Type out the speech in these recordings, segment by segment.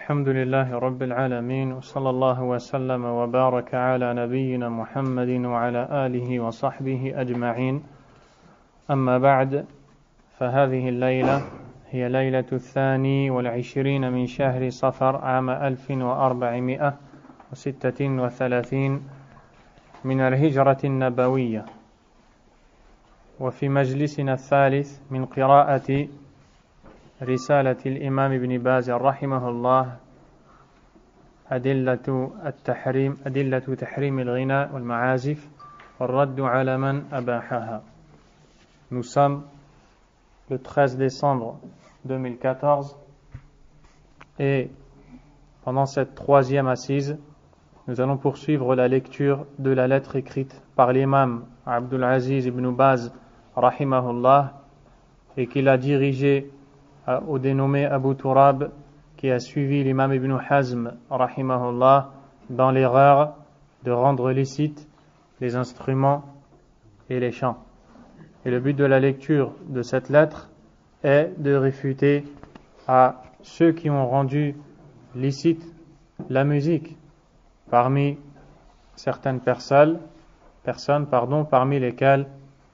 الحمد لله رب العالمين وصلى الله وسلم وبارك على نبينا محمد وعلى آله وصحبه أجمعين أما بعد فهذه الليلة هي ليلة 22 من شهر صفر عام 1436 من الهجرة النبوية وفي مجلسنا الثالث من قراءة رسالة الإمام ابن باز رحمه الله أدلة تحريم الغناء والمعازف والرد على من أباحها. Nous sommes le 13 décembre 2014 et pendant cette troisième assise, nous allons poursuivre la lecture de la lettre écrite par l'imam Abdul Aziz ibn Baz rahimahullah et qu'il a dirigée au dénommé Abu Turab qui a suivi l'imam Ibn Hazm rahimahullah dans l'erreur de rendre licites les instruments et les chants. Et le but de la lecture de cette lettre est de réfuter à ceux qui ont rendu licite la musique parmi certaines personnes, parmi lesquelles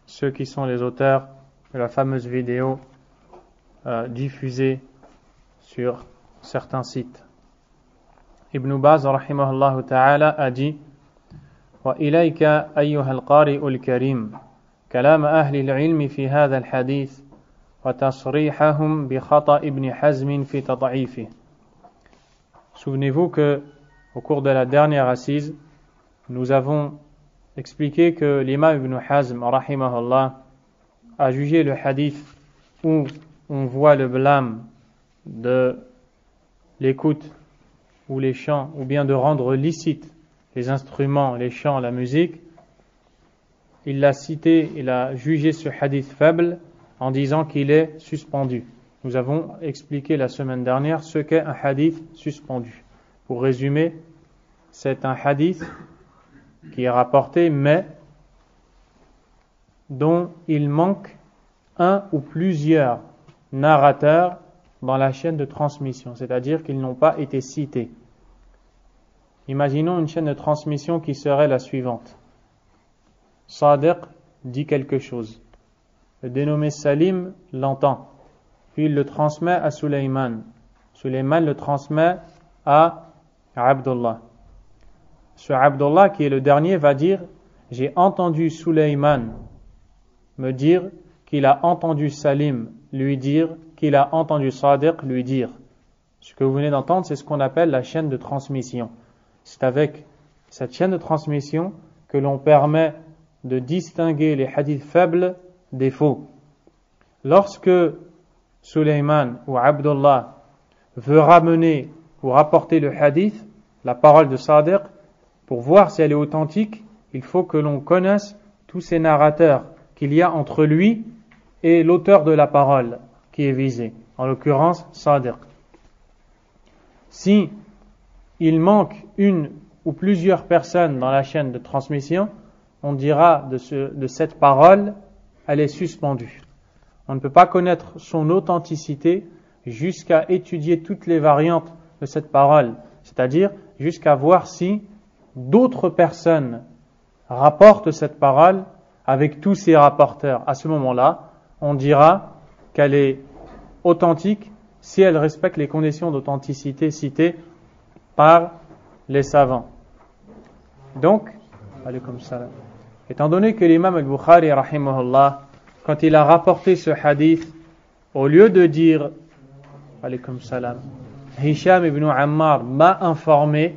ceux qui sont les auteurs de la fameuse vidéo diffusée sur certains sites. Ibn Baz rahimahullah ta'ala a dit wa ilayka ayyuha al-qari'u al-karim kalam ahli al-ilm fi hadha al-hadith wa tasrihahum bi khata' ibn Hazm fi tad'ifih. Souvenez-vous que au cours de la dernière assise, nous avons expliqué que l'imam Ibn Hazm rahimahullah a jugé le hadith où on voit le blâme de l'écoute ou les chants, ou bien de rendre licite les instruments, les chants, la musique. Il l'a cité, il a jugé ce hadith faible en disant qu'il est suspendu. Nous avons expliqué la semaine dernière ce qu'est un hadith suspendu. Pour résumer, c'est un hadith qui est rapporté, mais dont il manque un ou plusieurs narrateurs dans la chaîne de transmission, c'est-à-dire qu'ils n'ont pas été cités. Imaginons une chaîne de transmission qui serait la suivante. Sadiq dit quelque chose. Le dénommé Salim l'entend. Puis il le transmet à Sulayman. Sulayman le transmet à Abdullah. Ce Abdullah, qui est le dernier, va dire « J'ai entendu Sulayman me dire qu'il a entendu Salim lui dire qu'il a entendu Sadiq lui dire. » Ce que vous venez d'entendre, c'est ce qu'on appelle la chaîne de transmission. C'est avec cette chaîne de transmission que l'on permet de distinguer les hadiths faibles des faux. Lorsque Sulayman ou Abdullah veut ramener ou rapporter le hadith, la parole de Sadiq, pour voir si elle est authentique, il faut que l'on connaisse tous ces narrateurs qu'il y a entre lui et l'auteur de la parole qui est visé, en l'occurrence Sadiq. Si il manque une ou plusieurs personnes dans la chaîne de transmission, on dira de cette parole, elle est suspendue. On ne peut pas connaître son authenticité jusqu'à étudier toutes les variantes de cette parole, c'est-à-dire jusqu'à voir si d'autres personnes rapportent cette parole avec tous ces rapporteurs. À ce moment-là, on dira qu'elle est authentique si elle respecte les conditions d'authenticité citées par les savants. Donc, étant donné que l'imam al-Bukhari rahimahullah, quand il a rapporté ce hadith, au lieu de dire Hisham ibn Ammar m'a informé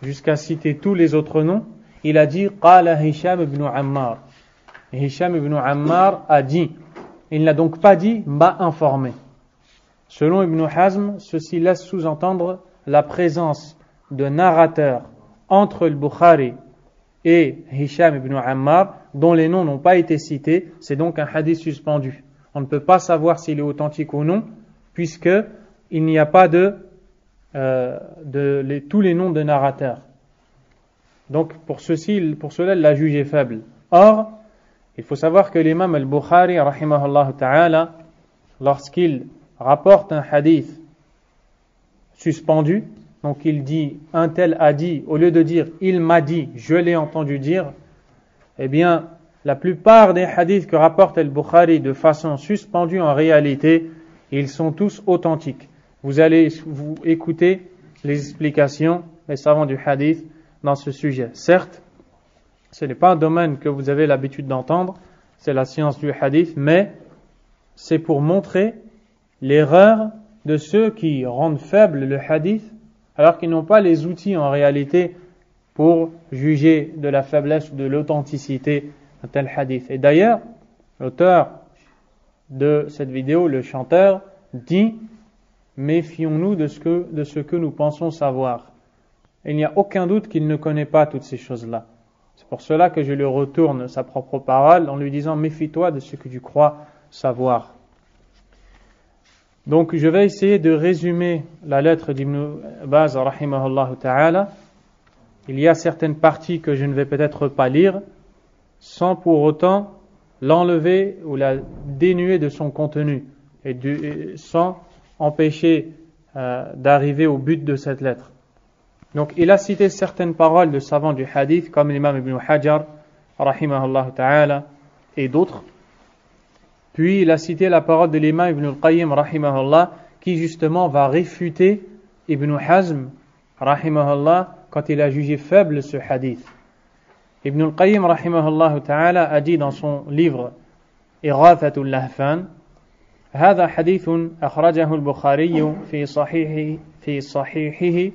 jusqu'à citer tous les autres noms, il a dit Qala Hisham ibn Ammar. Hisham ibn Ammar a dit. Il n'a donc pas dit m'a informé. Selon Ibn Hazm, ceci laisse sous-entendre la présence de narrateurs entre le Bukhari et Hisham ibn Ammar dont les noms n'ont pas été cités. C'est donc un hadith suspendu. On ne peut pas savoir s'il est authentique ou non, puisque il n'y a pas tous les noms de narrateurs. Donc pour cela, il l'a jugé faible. Or, il faut savoir que l'imam al-Bukhari, rahimahullah ta'ala, lorsqu'il rapporte un hadith suspendu. Donc il dit un tel a dit, au lieu de dire il m'a dit, je l'ai entendu dire, eh bien la plupart des hadiths que rapporte Al-Bukhari de façon suspendue en réalité, ils sont tous authentiques. Vous allez vous écouter les explications des savants du hadith dans ce sujet. Certes, ce n'est pas un domaine que vous avez l'habitude d'entendre, c'est la science du hadith, mais c'est pour montrer l'erreur de ceux qui rendent faible le hadith alors qu'ils n'ont pas les outils en réalité pour juger de la faiblesse ou de l'authenticité d'un tel hadith. Et d'ailleurs, l'auteur de cette vidéo, le chanteur, dit « Méfions-nous de ce que nous pensons savoir ». Il n'y a aucun doute qu'il ne connaît pas toutes ces choses-là. C'est pour cela que je lui retourne sa propre parole en lui disant « Méfie-toi de ce que tu crois savoir ». Donc je vais essayer de résumer la lettre d'Ibn Baz rahimahullah ta'ala. Il y a certaines parties que je ne vais peut-être pas lire sans pour autant l'enlever ou la dénuer de son contenu et sans empêcher d'arriver au but de cette lettre. Donc il a cité certaines paroles de savants du hadith comme l'imam Ibn Hajar rahimahullah ta'ala et d'autres. Puis il a cité la parole de l'imam Ibn al-Qayyim rahimahullah qui justement va réfuter Ibn Hazm rahimahullah quand il a jugé faible ce hadith. Ibn al-Qayyim rahimahullah ta'ala a dit dans son livre Ighathatul Lahfan هذا حديث أخرجه البخاري في صحيحه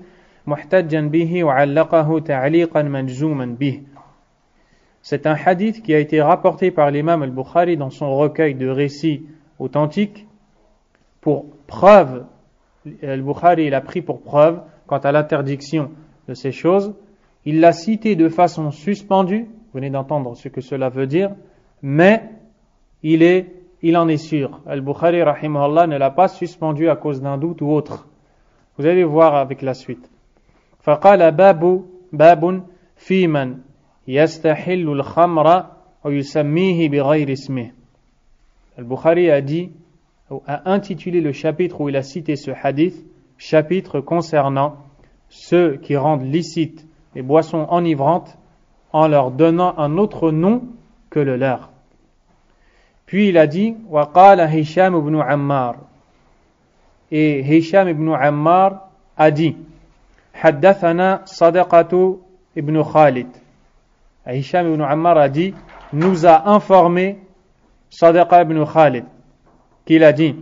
محتجا به وعلقه تعليقا مجزوما به. C'est un hadith qui a été rapporté par l'imam al-Bukhari dans son recueil de récits authentiques pour preuve. Al-Bukhari il a pris pour preuve quant à l'interdiction de ces choses. Il l'a cité de façon suspendue, vous venez d'entendre ce que cela veut dire, mais il en est sûr. Al-Bukhari rahimahullah ne l'a pas suspendu à cause d'un doute ou autre. Vous allez voir avec la suite. فقال باب في من يستحل الخمر ويسميه بغير اسمه. Al-Bukhari a intitulé le chapitre où il a cité ce hadith, chapitre concernant ceux qui rendent licites les boissons enivrantes en leur donnant un autre nom que le leur. Puis il a dit وقال هشام بن عمار. Et Hisham ibn Ammar a dit حدثنا صدقة ibn Khalid. Hisham ibn Ammar a dit nous a informé Sadaqa ibn Khalid qu'il a dit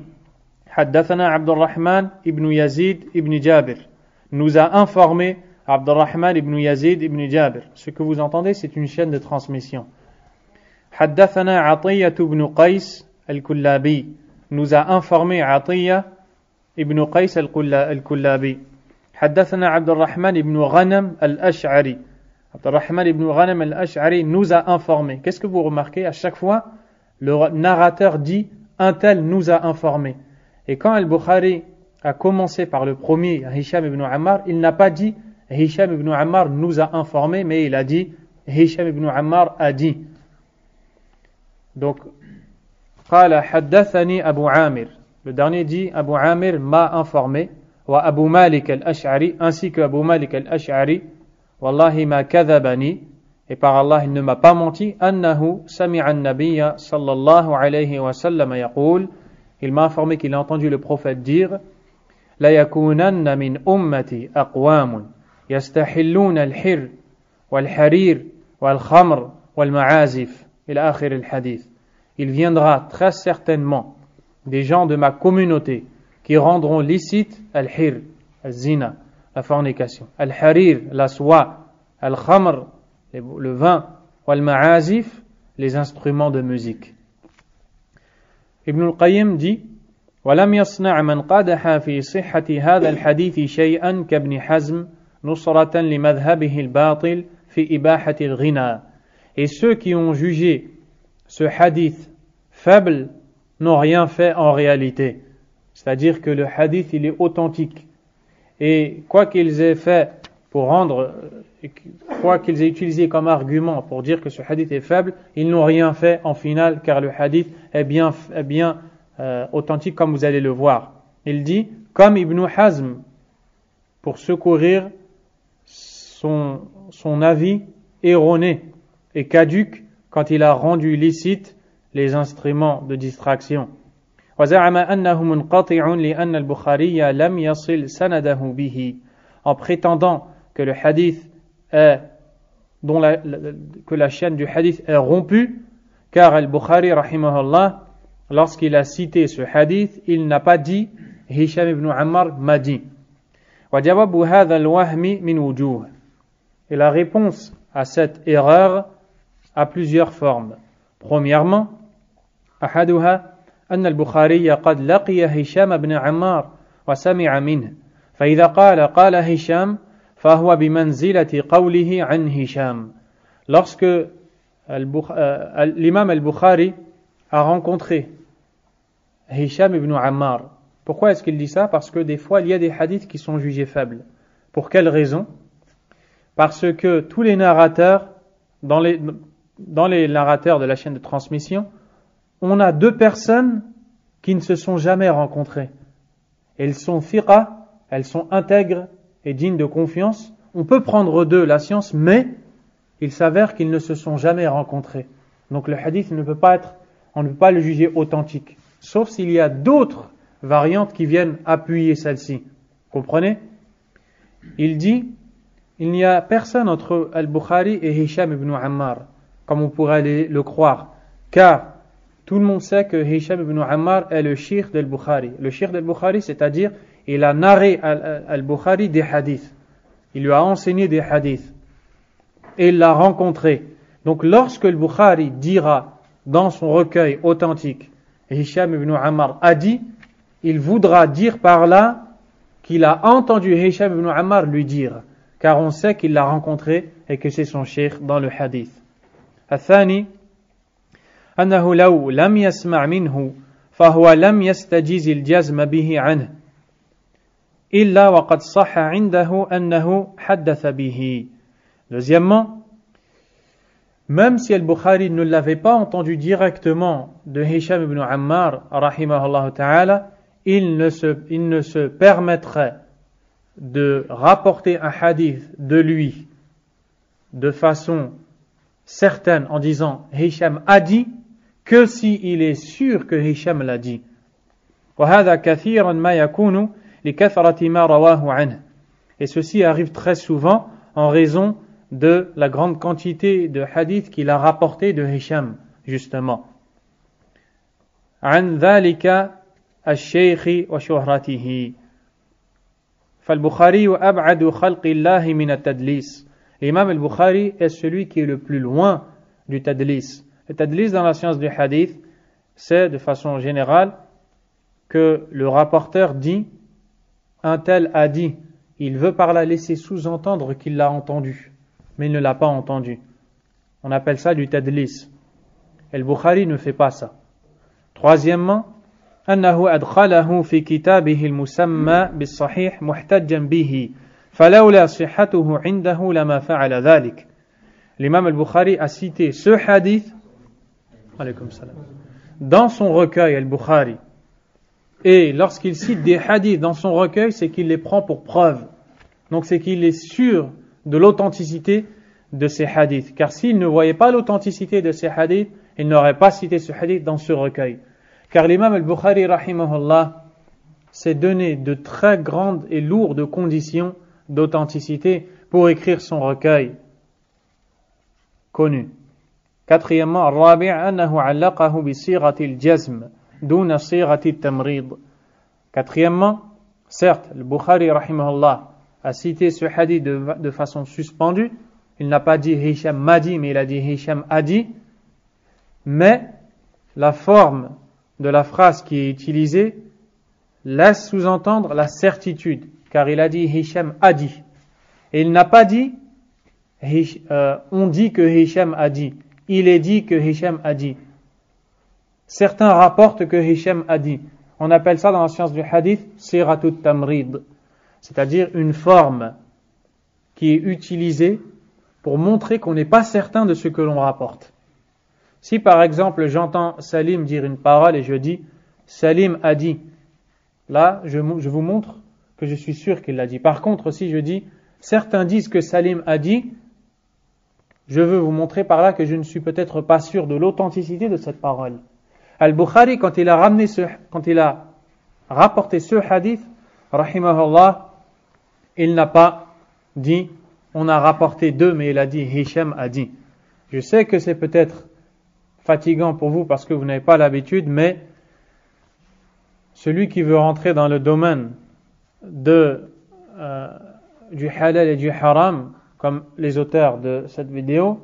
حدثنا عبد الرحمن ibn Yazid ibn Jabir. Nous a informé Abdurrahman ibn Yazid ibn Jabir. Ce que vous entendez, c'est une chaîne de transmission. حدثنا عطية ibn Qais al-Kullabi. Nous a informé Atiyya ibn Qais al-Kullabi. حدثنا عبد الرحمن ibn Ghanam al-Ash'ari. Abdurrahman ibn Ghanam al-Ash'ari nous a informé. Qu'est-ce que vous remarquez? À chaque fois, le narrateur dit un tel nous a informé. Et quand Al-Bukhari a commencé par le premier, Hisham ibn Ammar, il n'a pas dit Hisham ibn Ammar nous a informé, mais il a dit Hisham ibn Ammar a dit. Donc, قال حدثني أبو عامر. Le dernier dit Abu Amir m'a informé, wa Abu Malik al-Ash'ari, ainsi que Abu Malik al-Ash'ari, wallahi ma kadhabani, et par Allah il ne m'a pas menti, annahu sami'a an-nabiyya sallallahu alayhi wa sallam yaqul, il m'a informé qu'il a entendu le prophète dire la yakunanna min ummati aqwamun yastahilluna al-hir wal-harir wal-khamr wal-ma'azif ila akhir al-hadith. Il viendra très certainement des gens de ma communauté qui rendront licite al-hir, al-zina, la fornication, al-harir, la soie, al-khamr, le vin, wal-ma'azif, les instruments de musique. Ibn al-Qayyim dit ولم يصنع من قادح في صحة هذا الحديث شيئا كابن حزم نصرة لمذهبه الباطل في إباحة الغنى. Et ceux qui ont jugé ce hadith faible n'ont rien fait en réalité. C'est-à-dire que le hadith il est authentique. Et quoi qu'ils aient fait pour quoi qu'ils aient utilisé comme argument pour dire que ce hadith est faible, ils n'ont rien fait en final car le hadith est bien authentique comme vous allez le voir. Il dit, comme Ibn Hazm pour secourir son avis erroné et caduc quand il a rendu licite les instruments de distraction. وزعم أنه منقطع لأن البخاري لم يصل سنده به, en prétendant que le hadith est que la chaîne du hadith est rompue, car al-Bukhari rahimahullah, lorsqu'il a cité ce hadith, il n'a pas dit Hisham ibn Ammar m'a dit. وجواب هذا الوهم من وجوه. Et la réponse à cette erreur a plusieurs formes. Premièrement, أحدها أن البخاري قد لقي هشام بن عمار وسمع منه, فإذا قال هشام فهو بمنزلة قوله عن هشام. Lorsque l'imam al-Bukhari a rencontré Hisham ibn Ammar, pourquoi est-ce qu'il dit ça? Parce que des fois il y a des hadiths qui sont jugés faibles. Pour quelle raison? Parce que tous les narrateurs, dans les narrateurs de la chaîne de transmission, on a deux personnes qui ne se sont jamais rencontrées. Elles sont fiqa, elles sont intègres et dignes de confiance. On peut prendre d'eux la science, mais il s'avère qu'ils ne se sont jamais rencontrés. Donc le hadith on ne peut pas le juger authentique, sauf s'il y a d'autres variantes qui viennent appuyer celle-ci. Comprenez? Il dit, il n'y a personne entre Al-Bukhari et Hisham ibn Ammar, comme on pourrait le croire, car tout le monde sait que Hisham ibn Ammar est le cheikh d'Al-Bukhari. Le cheikh d'Al-Bukhari, c'est-à-dire, il a narré Al-Bukhari des hadiths. Il lui a enseigné des hadiths. Et il l'a rencontré. Donc, lorsque Al-Bukhari dira dans son recueil authentique, Hisham ibn Ammar a dit, il voudra dire par là qu'il a entendu Hisham ibn Ammar lui dire, car on sait qu'il l'a rencontré et que c'est son cheikh dans le hadith. الثاني أنه لو لم يسمع منه فهو لم يستجيز الجزم به عنه إلا وقد صح عنده أنه حدث به. Deuxièmement, même si Al-Bukhari ne l'avait pas entendu directement de Hisham ibn Ammar rahimahullah ta'ala, il ne se permettrait de rapporter un hadith de lui de façon certaine en disant Hisham a dit, que si il est sûr que Hisham l'a dit. وهذا كثيرا ما يكون لكثرة ما رواه عنه. Et ceci arrive très souvent en raison de la grande quantité de hadiths qu'il a rapporté de Hisham, justement. عن ذلك الشيخ وشهرته. فالبخاري أبعد خلق الله من التدليس. L'imam al-Bukhari est celui qui est le plus loin du tadlis. Le tadlis dans la science du hadith, c'est de façon générale que le rapporteur dit un tel a dit. Il veut par là laisser sous-entendre qu'il l'a entendu, mais il ne l'a pas entendu. On appelle ça du tadlis. Et le Bukhari ne fait pas ça. Troisièmement, أنه أدخله في كتابه المسمى بالصحيح محتجا به فلولا صحته عنده لما فعل ذلك. L'imam al-Bukhari a cité ce hadith dans son recueil al-Bukhari. Et lorsqu'il cite des hadiths dans son recueil, c'est qu'il les prend pour preuve. Donc c'est qu'il est sûr de l'authenticité de ces hadiths. Car s'il ne voyait pas l'authenticité de ces hadiths, il n'aurait pas cité ce hadith dans ce recueil. Car l'imam al-Bukhari rahimahullah s'est donné de très grandes et lourdes conditions d'authenticité pour écrire son recueil connu. Quatrièmement, الرابع أنه علقه بصيغة الجزم دون صيغة التمريض. Quatrièmement, certes, le Bukhari rahimahullah a cité ce hadith de façon suspendue. Il n'a pas dit Hisham m'a dit, mais il a dit Hisham a dit. Mais la forme de la phrase qui est utilisée laisse sous-entendre la certitude, car il a dit Hisham a dit. Et il n'a pas dit on dit que Hisham a dit. Il est dit que Hisham a dit. Certains rapportent que Hisham a dit. On appelle ça dans la science du hadith siratut tamrid, c'est-à-dire une forme qui est utilisée pour montrer qu'on n'est pas certain de ce que l'on rapporte. Si par exemple j'entends Salim dire une parole et je dis Salim a dit, là je vous montre que je suis sûr qu'il l'a dit. Par contre, si je dis, certains disent que Salim a dit, je veux vous montrer par là que je ne suis peut-être pas sûr de l'authenticité de cette parole. Al-Bukhari, quand il a rapporté ce hadith, rahimahullah, il n'a pas dit, on a rapporté deux, mais il a dit, Hisham a dit. Je sais que c'est peut-être fatigant pour vous parce que vous n'avez pas l'habitude, mais celui qui veut rentrer dans le domaine du halal et du haram, comme les auteurs de cette vidéo,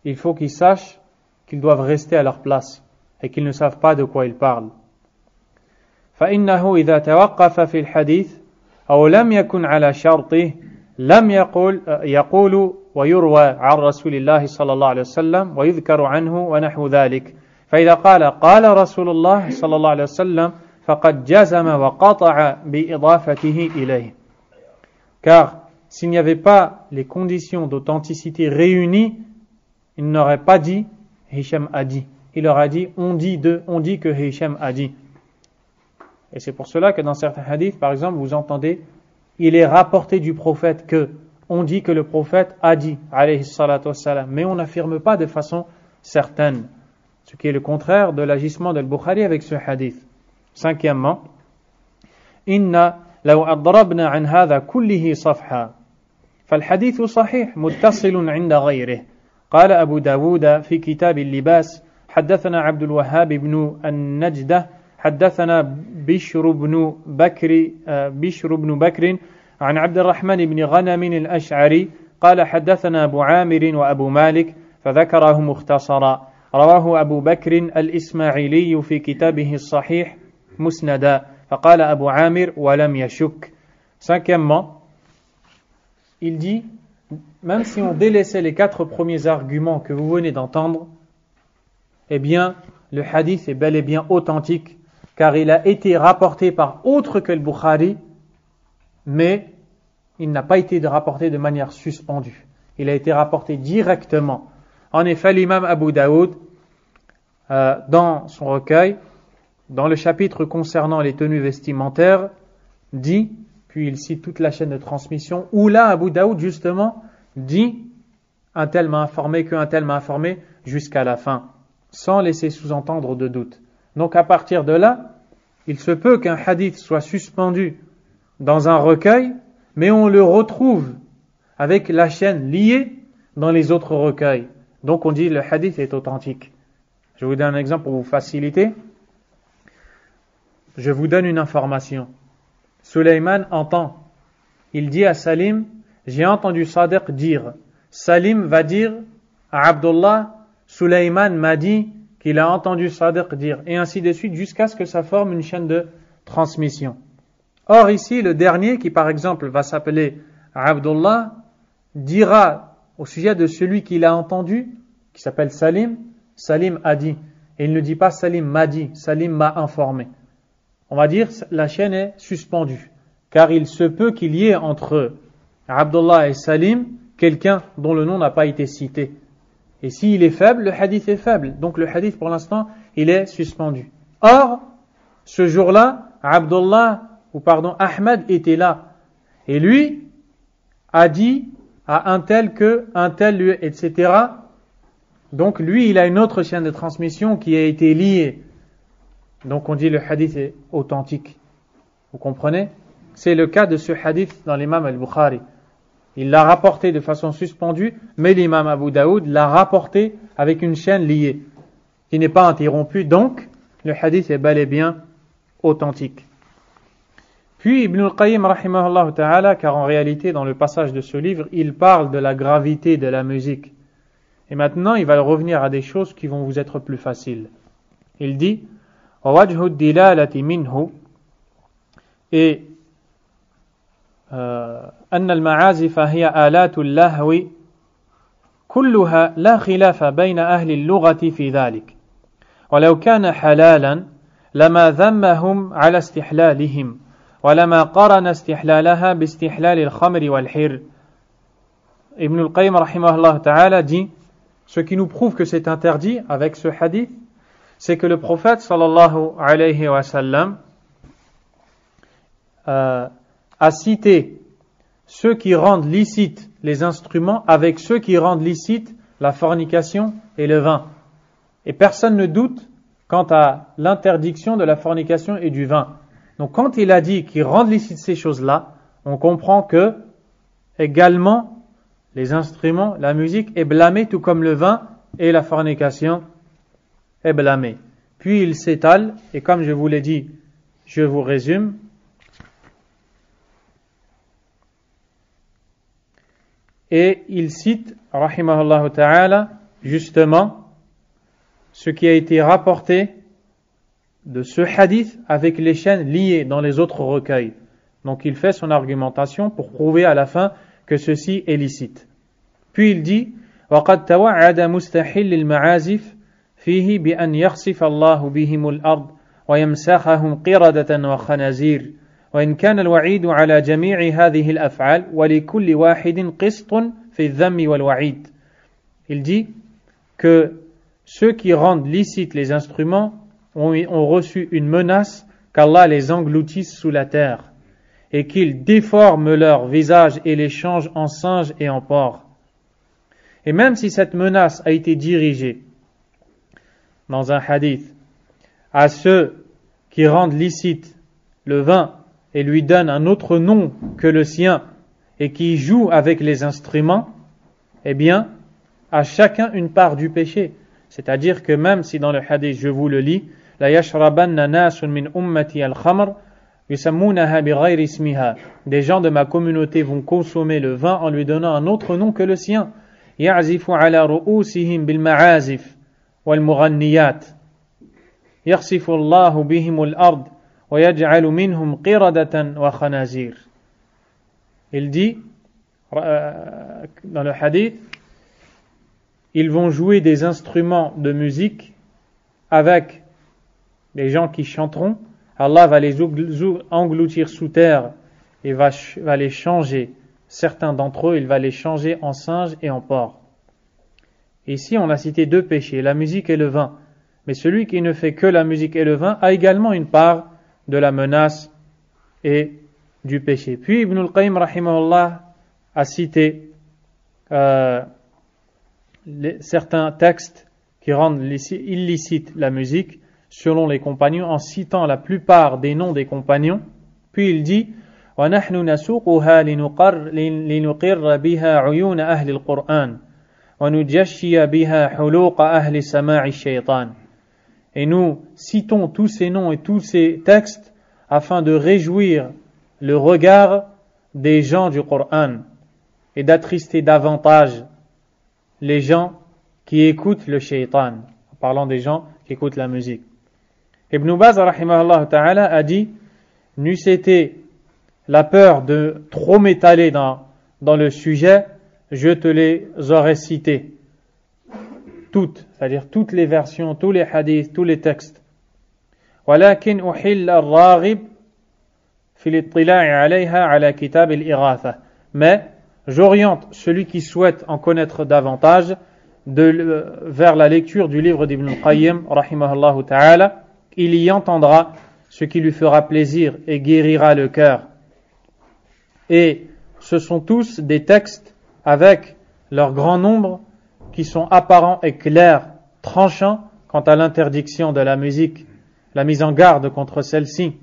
il faut qu'ils sachent qu'ils doivent rester à leur place et qu'ils ne savent pas de quoi ils parlent. فإنه إذا توقف في الحديث أو لم يكن على شرطه لم يقول ويروى عن رسول الله صلى الله عليه وسلم ويذكر عنه ونحو ذلك فإذا قال رسول الله صلى الله عليه وسلم فقد جزم وقطع بإضافته إليه. Car s'il n'y avait pas les conditions d'authenticité réunies, il n'aurait pas dit Hisham a dit. Il aurait dit on dit que Hisham a dit. Et c'est pour cela que dans certains hadiths, par exemple, vous entendez, il est rapporté du prophète que, on dit que le prophète a dit, alayhi salatu wassalam, mais on n'affirme pas de façon certaine, ce qui est le contraire de l'agissement d'Al-Bukhari avec ce hadith. Cinquièmement, inna law adrabna an hadha kullihi safha فالحديث صحيح متصل عند غيره قال أبو داود في كتاب اللباس حدثنا عبد الوهاب بن النجدة حدثنا بشر بن بكر عن عبد الرحمن بن غنم الأشعري قال حدثنا أبو عامر وأبو مالك فذكره مختصرا رواه أبو بكر الإسماعيلي في كتابه الصحيح مسندا فقال أبو عامر ولم يشك. Cinquièmement, il dit, même si on délaissait les 4 premiers arguments que vous venez d'entendre, eh bien, le hadith est bel et bien authentique, car il a été rapporté par autre que le Bukhari, mais il n'a pas été rapporté de manière suspendue. Il a été rapporté directement. En effet, l'imam Abu Daoud, dans son recueil, dans le chapitre concernant les tenues vestimentaires, dit, puis il cite toute la chaîne de transmission, où là, Abu Daoud, justement, dit, un tel m'a informé, qu'un tel m'a informé, jusqu'à la fin, sans laisser sous-entendre de doute. Donc à partir de là, il se peut qu'un hadith soit suspendu dans un recueil, mais on le retrouve avec la chaîne liée dans les autres recueils. Donc on dit le hadith est authentique. Je vous donne un exemple pour vous faciliter. Je vous donne une information. Sulayman entend. Il dit à Salim, j'ai entendu Sadiq dire. Salim va dire à Abdullah, Sulayman m'a dit qu'il a entendu Sadiq dire, et ainsi de suite, jusqu'à ce que ça forme une chaîne de transmission. Or ici, le dernier, qui par exemple va s'appeler Abdullah, dira au sujet de celui qu'il a entendu, qui s'appelle Salim, Salim a dit. Et il ne dit pas Salim m'a dit, Salim m'a informé. On va dire la chaîne est suspendue, car il se peut qu'il y ait entre Abdullah et Salim quelqu'un dont le nom n'a pas été cité. Et s'il est faible, le hadith est faible. Donc le hadith pour l'instant, il est suspendu. Or, ce jour-là, Ahmed était là. Et lui a dit à un tel que, un tel lui, etc. Donc lui, il a une autre chaîne de transmission qui a été liée. Donc on dit le hadith est authentique. Vous comprenez? C'est le cas de ce hadith dans l'imam al-Bukhari. Il l'a rapporté de façon suspendue, mais l'imam Abu Daoud l'a rapporté avec une chaîne liée, qui n'est pas interrompue. Donc, le hadith est bel et bien authentique. Puis Ibn al-Qayyim, rahimahullah ta'ala, car en réalité, dans le passage de ce livre, il parle de la gravité de la musique. Et maintenant, il va revenir à des choses qui vont vous être plus faciles. Il dit, وَوَجْهُ الدِّلَالَةِ مِنْهُ et أن المعازف هي آلات اللهو كلها لا خلاف بين أهل اللغة في ذلك ولو كان حلالا لما ذمهم على استحلالهم ولما قرن استحلالها باستحلال الخمر والحر. Ibn al-Qayyim rahimahullah ta'ala dit, ce qui nous prouve que c'est interdit avec ce hadith, c'est que le prophète sallallahu alayhi wa sallam a cité ceux qui rendent licites les instruments avec ceux qui rendent licite la fornication et le vin. Et personne ne doute quant à l'interdiction de la fornication et du vin. Donc quand il a dit qu'il rend licite ces choses-là, on comprend que également les instruments, la musique est blâmée tout comme le vin et la fornication est blâmée. Puis il s'étale, et comme je vous l'ai dit, je vous résume. Et il cite, rahimahullah ta'ala, justement, ce qui a été rapporté de ce hadith avec les chaînes liées dans les autres recueils. Donc il fait son argumentation pour prouver à la fin que ceci est licite. Puis il dit وَقَدْ تَوَعَّدَ مُسْتَحِلِّ الْمَعَازِفِ فِيهِ بِأَنْ يَخْسِفَ اللَّهُ بِهِمُ الْأَرْضِ وَيَمْسَخَهُمْ قِرَدَةً وَخَنَازِيرَ وإن كان الوعيد على جميع هذه الأفعال ولكل واحد قسط في الذم والوعيد. Il dit que ceux qui rendent licites les instruments ont reçu une menace qu'Allah les engloutisse sous la terre et qu'il déforme leur visage et les change en singes et en porcs. Et même si cette menace a été dirigée dans un hadith à ceux qui rendent licite le vin et lui donne un autre nom que le sien et qui joue avec les instruments, eh bien, à chacun une part du péché. C'est-à-dire que même si dans le hadith, je vous le lis, la yashrabanna nasun min ummati al-khamr yusammunaha bighayri ismiha. Des gens de ma communauté vont consommer le vin en lui donnant un autre nom que le sien. Ya'zifu ala ru'usihim bil ma'azif wal mughanniyat. Yakhsifu Allahu bihim al-ard. Il dit dans le hadith, ils vont jouer des instruments de musique avec les gens qui chanteront. Allah va les engloutir sous terre et va les changer. Certains d'entre eux, il va les changer en singes et en porcs. Ici, on a cité deux péchés, la musique et le vin. Mais celui qui ne fait que la musique et le vin a également une part de la menace et du péché. Puis Ibn al-Qayyim rahimahullah a cité certains textes qui rendent illicite la musique selon les compagnons en citant la plupart des noms des compagnons. Puis il dit وَنَحْنُ نَسُوقُهَا لِنُقِرَّ بِهَا عُيُونَ أَهْلِ الْقُرْآنِ وَنُجَشِّيَ بِهَا حُلُوقَ أَهْلِ سَمَاعِ الشَّيْطَانِ. Et nous citons tous ces noms et tous ces textes afin de réjouir le regard des gens du Coran et d'attrister davantage les gens qui écoutent le shaitan, en parlant des gens qui écoutent la musique. Ibn Baz rahimahullah ta'ala a dit, n'eût été la peur de trop m'étaler dans le sujet, je te les aurais cités. Toutes, c'est-à-dire toutes les versions, tous les hadiths, tous les textes. ولكن أحل الراغب في الاطلاع عليها على كتاب الإغاثة. Mais j'oriente celui qui souhaite en connaître davantage vers la lecture du livre d'Ibn al-Qayyim rahimahullah ta'ala. Il y entendra ce qui lui fera plaisir et guérira le cœur. Et ce sont tous des textes avec leur grand nombre qui sont apparents et clairs, tranchants quant à l'interdiction de la musique, la mise en garde contre celle-ci.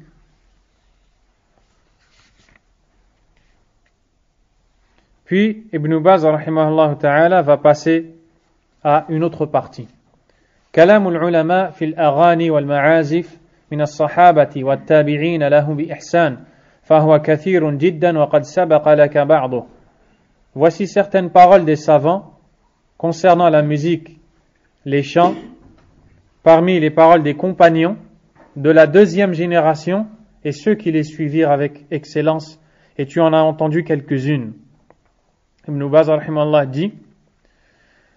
Puis Ibn Baz rahimahullah ta'ala va passer à une autre partie. كلام العلماء في الأغاني والمعازف من الصحابة والتابعين لهم بإحسان فهو كثير جدا وقد سبق لك بعضه. Voici certaines paroles des savants concernant la musique, les chants, parmi les paroles des compagnons de la deuxième génération et ceux qui les suivirent avec excellence, et tu en as entendu quelques-unes. Ibn Baz rahimahullah dit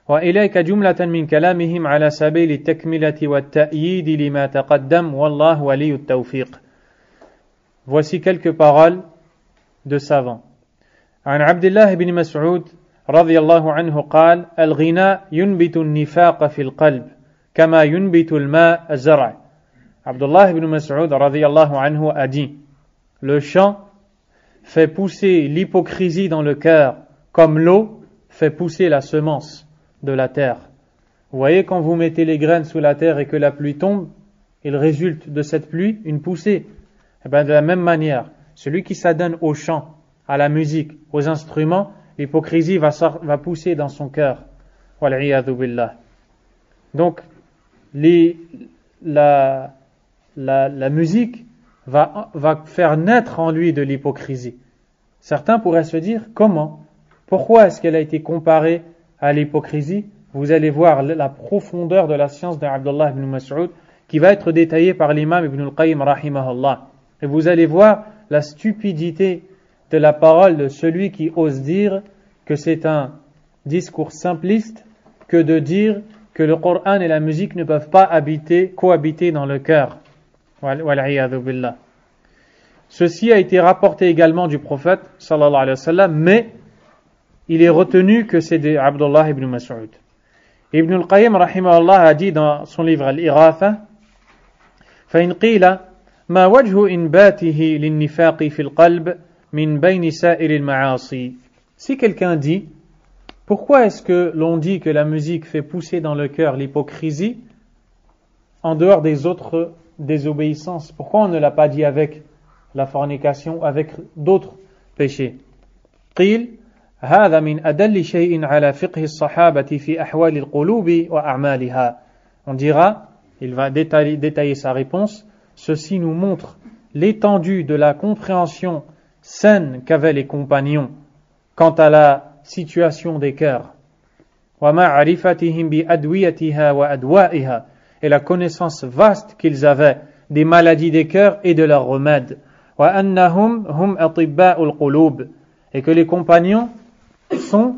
وإليك جملة من كلامهم على سبيل التكملة والتأييد لما تقدم والله ولي التوفيق. Voici quelques paroles de savants. عن عبد الله بن مسعود رضي الله عنه قال الغناء ينبت النفاق في القلب كما ينبت الماء الزرع. Abdullah ibn Mas'ud radiyallahu anhu a dit, le chant fait pousser l'hypocrisie dans le cœur, comme l'eau fait pousser la semence de la terre. Vous voyez, quand vous mettez les graines sous la terre et que la pluie tombe, il résulte de cette pluie une poussée. Et bien, de la même manière, celui qui s'adonne au chant, à la musique, aux instruments, l'hypocrisie va pousser dans son cœur. Wal'iyadhu billah. Donc, la musique va faire naître en lui de l'hypocrisie. Certains pourraient se dire, comment? Pourquoi est-ce qu'elle a été comparée à l'hypocrisie? Vous allez voir la profondeur de la science d'Abdullah ibn Mas'ud qui va être détaillée par l'imam Ibn al-Qayyim rahimahullah. Et vous allez voir la stupidité de la parole de celui qui ose dire que c'est un discours simpliste que de dire que le Coran et la musique ne peuvent pas cohabiter dans le cœur. Wal'iyadhu billah. Ceci a été rapporté également du prophète sallallahu alayhi wa sallam, mais il est retenu que c'est de Abdullah ibn Mas'ud. Ibn al-Qayyim rahimahullah a dit dans son livre Al-Iratha, فإن قيل ما وجه إنباته للنفاق في القلب من بين سائر المعاصي. Si quelqu'un dit, pourquoi est-ce que l'on dit que la musique fait pousser dans le cœur l'hypocrisie en dehors des autres désobéissances? Pourquoi on ne l'a pas dit avec la fornication, avec d'autres péchés? قيل هذا من أدل شيء على فقه الصحابة في أحوال القلوب وأعمالها. On dira, il va détailler sa réponse, ceci nous montre l'étendue de la compréhension saine qu'avaient les compagnons quant à la situation des cœurs. وَمَعْرِفَتِهِمْ بِأَدْوِيَتِهَا وَأَدْوَائِهَا, et la connaissance vaste qu'ils avaient des maladies des cœurs et de leurs remèdes. وَأَنَّهُمْ هُمْ أَطِبَّاءُ الْقُلُوبِ, et que les compagnons sont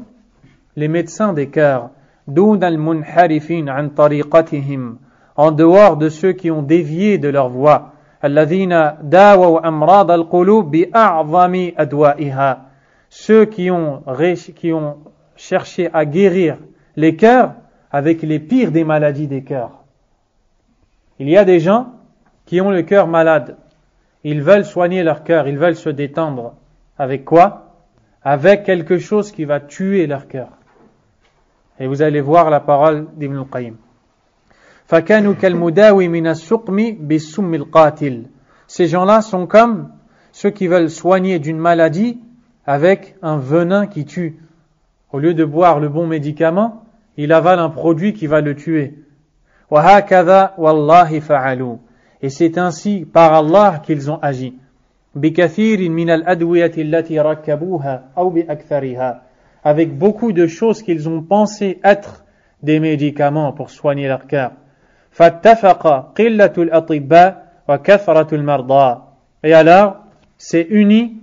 les médecins des cœurs. دُونَ الْمُنْحَرِفِينَ عَنْ طَرِيقَتِهِمْ, en dehors de ceux qui ont dévié de leur voie. الَّذِينَ دَاوَوْا أَمْرَاضَ الْقُلُوبِ بِأَعْظَمِ أَدْوَائِهَا, ceux qui ont cherché à guérir les cœurs avec les pires des maladies des cœurs. Il y a des gens qui ont le cœur malade. Ils veulent soigner leur cœur, ils veulent se détendre. Avec quoi? Avec quelque chose qui va tuer leur cœur. Et vous allez voir la parole d'Ibn al-Qayyim. فَكَانُوا كَالْمُدَاوِي مِنَ السُّقْمِ بِالسُّمِّ الْقَاتِلِ. Ces gens-là sont comme ceux qui veulent soigner d'une maladie avec un venin qui tue. Au lieu de boire le bon médicament, il avale un produit qui va le tuer. وَهَكَذَا وَاللَّهِ فَعَلُوا. Et c'est ainsi par Allah qu'ils ont agi. بِكَثِيرٍ مِنَ الْأَدْوِيَةِ الَّتِي رَكَّبُوهَا أَوْ بِأَكْثَرِهَا, avec beaucoup de choses qu'ils ont pensé être des médicaments pour soigner leur cœur. فَاتَّفَقَ قِلَّةُ الْأَطِبَّاءِ وَكَثْرَةُ الْمَرْضَى. Et alors, c'est uni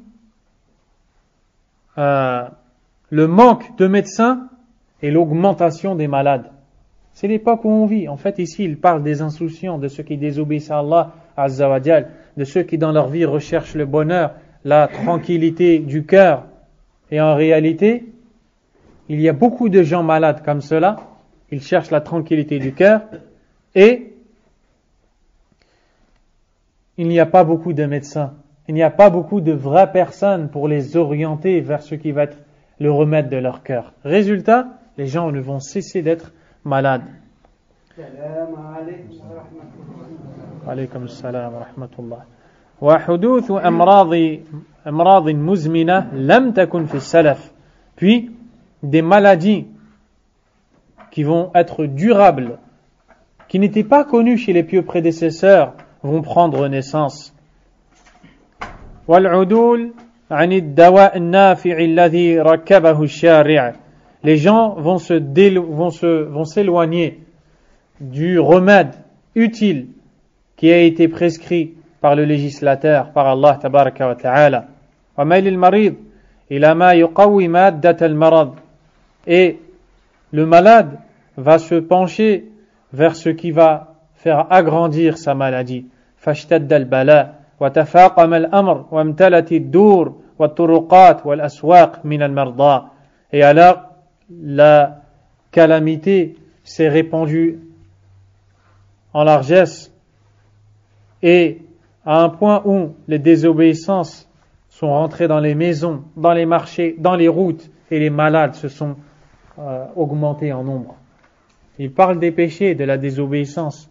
le manque de médecins et l'augmentation des malades. C'est l'époque où on vit. En fait, ici, il parle des insouciants, de ceux qui désobéissent à Allah Azza wa Jal, de ceux qui dans leur vie recherchent le bonheur, la tranquillité du cœur. Et en réalité, il y a beaucoup de gens malades comme cela. Ils cherchent la tranquillité du cœur et il n'y a pas beaucoup de médecins. Il n'y a pas beaucoup de vraies personnes pour les orienter vers ce qui va être le remède de leur cœur. Résultat, les gens ne vont cesser d'être malades. Alaykum salam wa rahmatullah. وحدوث أمراض مزمنة لم تكن في السلف. Puis, des maladies qui vont être durables, qui n'étaient pas connues chez les pieux prédécesseurs, vont prendre naissance. والعدول عن الدواء النافع الذي ركبه الشارع. Les gens vont s'éloigner du remède utile qui a été prescrit par le législateur, par Allah tabaraka wa ta'ala. وميل المريض إلى ما يقوي مادة المرض. Et le malade va se pencher vers ce qui va faire agrandir sa maladie. فاشتد البلاء وتفاقم الأمر وامتلت الدور والطرقات والأسواق من المرضى. Et alors la calamité s'est répandue en largesse et à un point où les désobéissances sont rentrés dans les maisons, dans les marchés, dans les routes, et les malades se sont augmentés en nombre. Il parle des péchés, de la désobéissance.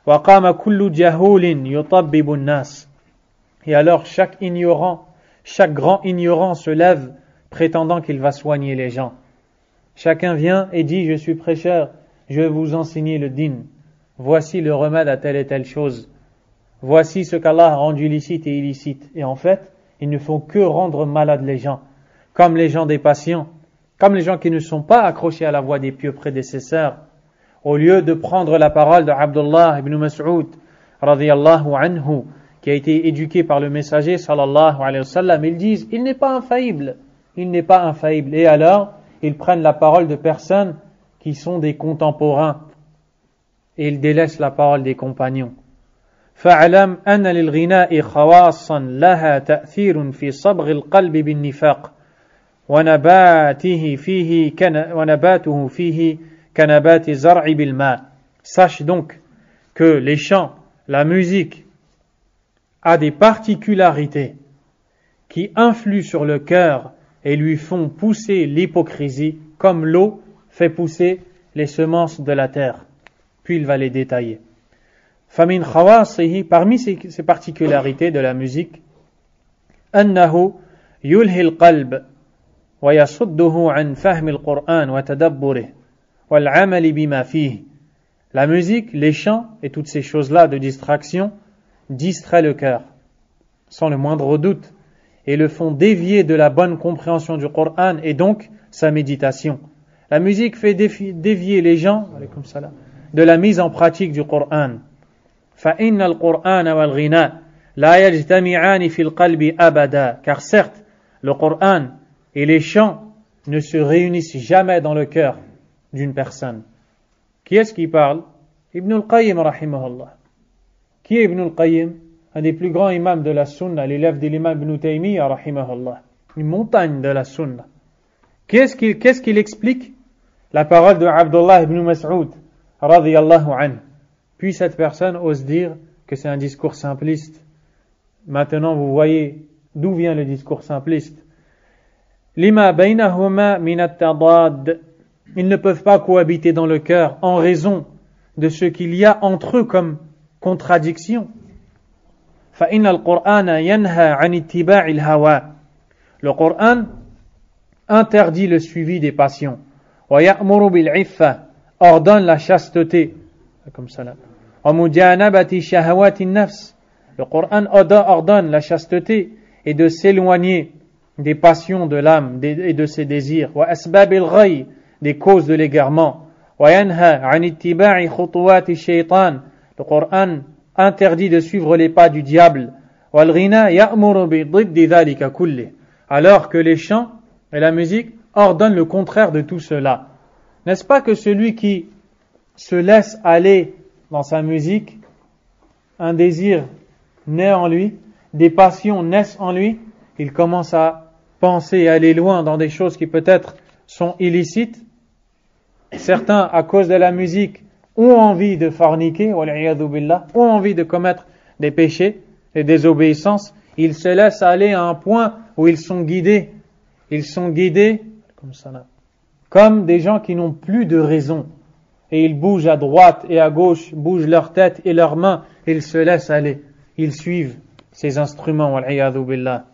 وَقَامَ كُلُّ جَهُولٍ يُطَبِّبُ النَّاسِ. Et alors chaque grand ignorant se lève prétendant qu'il va soigner les gens. Chacun vient et dit: je suis prêcheur, je vais vous enseigner le din. Voici le remède à telle et telle chose. Voici ce qu'Allah a rendu licite et illicite. Et en fait, ils ne font que rendre malades les gens. Comme les gens des patients, comme les gens qui ne sont pas accrochés à la voie des pieux prédécesseurs. Au lieu de prendre la parole de Abdullah ibn Mas'ud, radiyallahu anhu, qui a été éduqué par le messager, sallallahu alayhi wa sallam, ils disent: il n'est pas infaillible. Il n'est pas infaillible. Et alors, ils prennent la parole de personnes qui sont des contemporains. Et ils délaissent la parole des compagnons. فَاعْلَمْ أَنَّ لِلْغِنَاءِ خَوَاصًا لَهَا تَأْثِيرٌ فِي صَبْغِ الْقَلْبِ بِالنِّفَاقِ وَنَبَاتُهُ فِيهِ كَنَبَاتِ الزَّرْعِ بِالْمَاءِ. Sache donc que les chants, la musique, a des particularités qui influent sur le cœur et lui font pousser l'hypocrisie comme l'eau fait pousser les semences de la terre. Puis il va les détailler. فَمِنْ خَوَاصِهِ, parmi ces particularités de la musique, أَنَّهُ يُلْهِ الْقَلْبَ وَيَصُدُّهُ عَنْ فَهْمِ الْقُرْآنِ وَتَدَبُّرِهِ وَالْعَمَلِ بِمَا فِيهِ. La musique, les chants et toutes ces choses-là de distraction distraient le cœur, sans le moindre doute, et le font dévier de la bonne compréhension du Coran et donc sa méditation. La musique fait dévier les gens de la mise en pratique du Coran. فَإِنَّ الْقُرْآنَ وَالْغِنَاءَ لَا يَجْتَمِعَانِ فِي الْقَلْبِ أَبَدًا. Car certes, le Coran et les chants ne se réunissent jamais dans le cœur d'une personne. Qui est-ce qui parle? Ibn al-Qayyim, rahimahullah. Qui est Ibn al-Qayyim? Un des plus grands imams de la Sunna, l'élève de l'imam Ibn Taymiyyah, rahimahullah. Une montagne de la Sunna. Qu'est-ce qu'il explique? La parole de Abdullah ibn Mas'ud, radiyallahu anhu. Puis cette personne ose dire que c'est un discours simpliste. Maintenant, vous voyez d'où vient le discours simpliste. Lima baynahuma min at-tadad. Ils ne peuvent pas cohabiter dans le cœur en raison de ce qu'il y a entre eux comme contradiction. فَإِنَّ الْقُرْآنَ يَنْهَى عَنِ اتِّبَاعِ الْهَوَى. Le Coran interdit le suivi des passions. وَيَأْمُرُ بِالْعِفَّةِ, ordonne la chasteté. Comme ça là. وَمُجَانَبَةِ شَهَوَاتِ النَّفْسِ. Le Coran ordonne la chasteté et de s'éloigner des passions de l'âme et de ses désirs. وَأَسْبَابِ الْغَيِّ, des causes de l'égarement. وَيَنْهَى عَنِ اتِّبَاعِ خُطُوَاتِ الشَّيْطَانِ. Le Coran interdit de suivre les pas du diable. وَالْغِنَى يَأْمُرُ بِضِدِّ ذَلِكَ كُلِّهِ. Alors que les chants et la musique ordonnent le contraire de tout cela. N'est-ce pas que celui qui se laisse aller dans sa musique, un désir naît en lui, des passions naissent en lui, il commence à penser et aller loin dans des choses qui peut-être sont illicites. Certains, à cause de la musique, ont envie de forniquer, ont envie de commettre des péchés, des désobéissances. Ils se laissent aller à un point où ils sont guidés. Ils sont guidés comme des gens qui n'ont plus de raison. Et ils bougent à droite et à gauche, bougent leur tête et leurs mains, et ils se laissent aller. Ils suivent ces instruments. Wal-'iyadhu billah.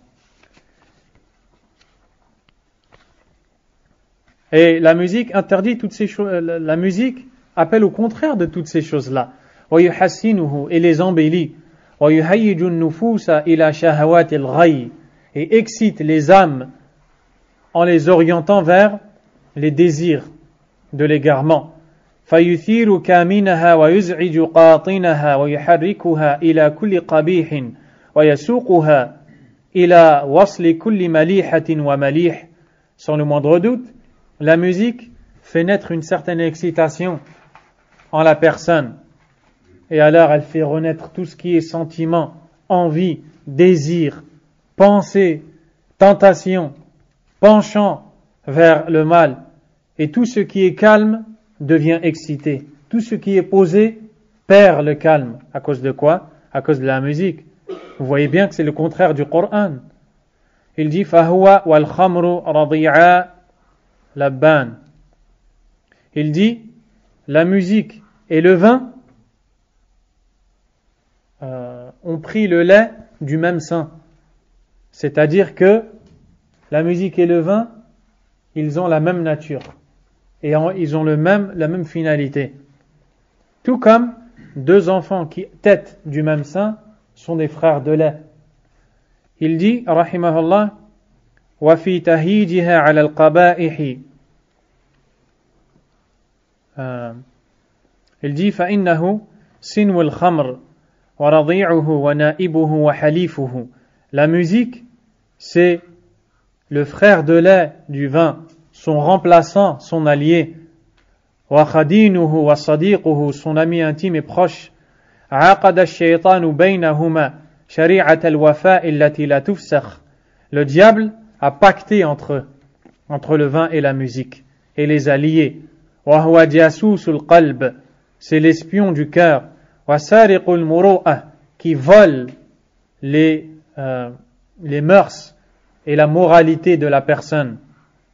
Et la musique interdit toutes ces choses. La musique appelle au contraire de toutes ces choses-là. وَيُحَسِّنُهُ, et les embellit. وَيُهَيِّجُ النُّفُوسَ إِلَى شَهَوَاتِ الْغَيِّ, et excite les âmes en les orientant vers les désirs de l'égarement. فَيُثِيرُ كَامِنَهَا وَيُزْعِجُ قَاطِنَهَا وَيُحَرِّكُهَا إِلَى كُلِّ قَبِيحٍ وَيَسُوقُهَا إِلَى وَصْلِ كُلِّ مَلِيحَةٍ وَمَلِيحٍ. Sans le moindre doute, la musique fait naître une certaine excitation en la personne. Et alors elle fait renaître tout ce qui est sentiment, envie, désir, pensée, tentation, penchant vers le mal. Et tout ce qui est calme devient excité. Tout ce qui est posé perd le calme. À cause de quoi? À cause de la musique. Vous voyez bien que c'est le contraire du Coran. Il dit فَهُوَ وَالْخَمْرُ رَضِيعَا لَبَّانِ. Il dit la musique et le vin ont pris le lait du même sein. C'est-à-dire que la musique et le vin, ils ont la même nature et ils ont la même finalité. Tout comme deux enfants qui têtent du même sein sont des frères de lait. Il dit, rahimahullah, وَفِي تَهِيجِهَا عَلَى الْقَبَائِحِ. Il dit, فَإِنَّهُ سِنْوُ الْخَمْرِ وَرَضِيعُهُ وَنَائِبُهُ وَحَلِيفُهُ. La musique, c'est le frère de lait du vin, son remplaçant, son allié. وَخَدِينُهُ وَصَدِيقُهُ, son ami intime et proche. عَقَدَ الشَّيْطَانُ بَيْنَهُمَا شَرِيعَةَ الْوَفَاءِ الَّتِي لَا تُفْسَخ. Le diable a pacté entre le vin et la musique, et les alliés. وَهُوَ جَاسُوسُ الْقَلْبِ, c'est l'espion du cœur. وَسَارِقُ الْمُرُوءَةِ, qui vole les mœurs et la moralité de la personne.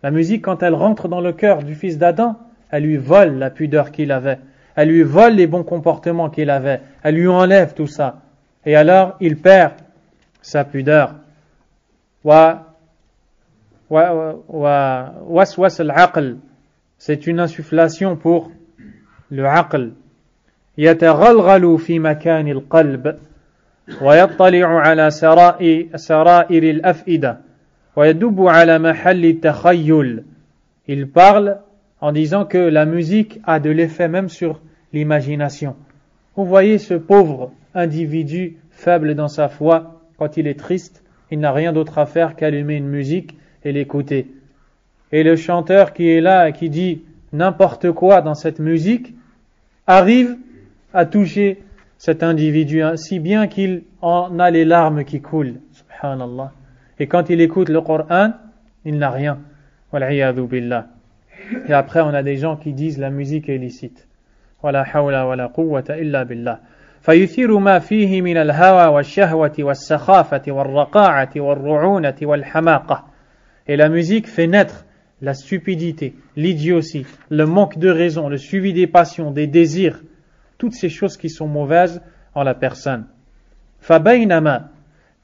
La musique, quand elle rentre dans le cœur du fils d'Adam, elle lui vole la pudeur qu'il avait, elle lui vole les bons comportements qu'il avait, elle lui enlève tout ça, et alors il perd sa pudeur. waswas al-aql, c'est une insufflation pour le aql. يتغلغل في مكان القلب ويطلع على سرائر الأفئدة ويدب على محل التخيل. Il parle en disant que la musique a de l'effet même sur l'imagination. Vous voyez ce pauvre individu faible dans sa foi, quand il est triste, il n'a rien d'autre à faire qu'allumer une musique et l'écouter. Et le chanteur qui est là et qui dit n'importe quoi dans cette musique arrive à toucher cet individu, si bien qu'il en a les larmes qui coulent. Subhanallah. Et quand il écoute le Coran, il n'a rien. Wal'iyadhu billah. Et après, on a des gens qui disent la musique est illicite. Wala hawla wala quwwata illa billah. فيثير ما فيه من الهوى والشهوة والسخافة والرقاعة والرعونة والحماقة. Et la musique fait naître la stupidité, l'idiotie, le manque de raison, le suivi des passions, des désirs, toutes ces choses qui sont mauvaises en la personne. فبينما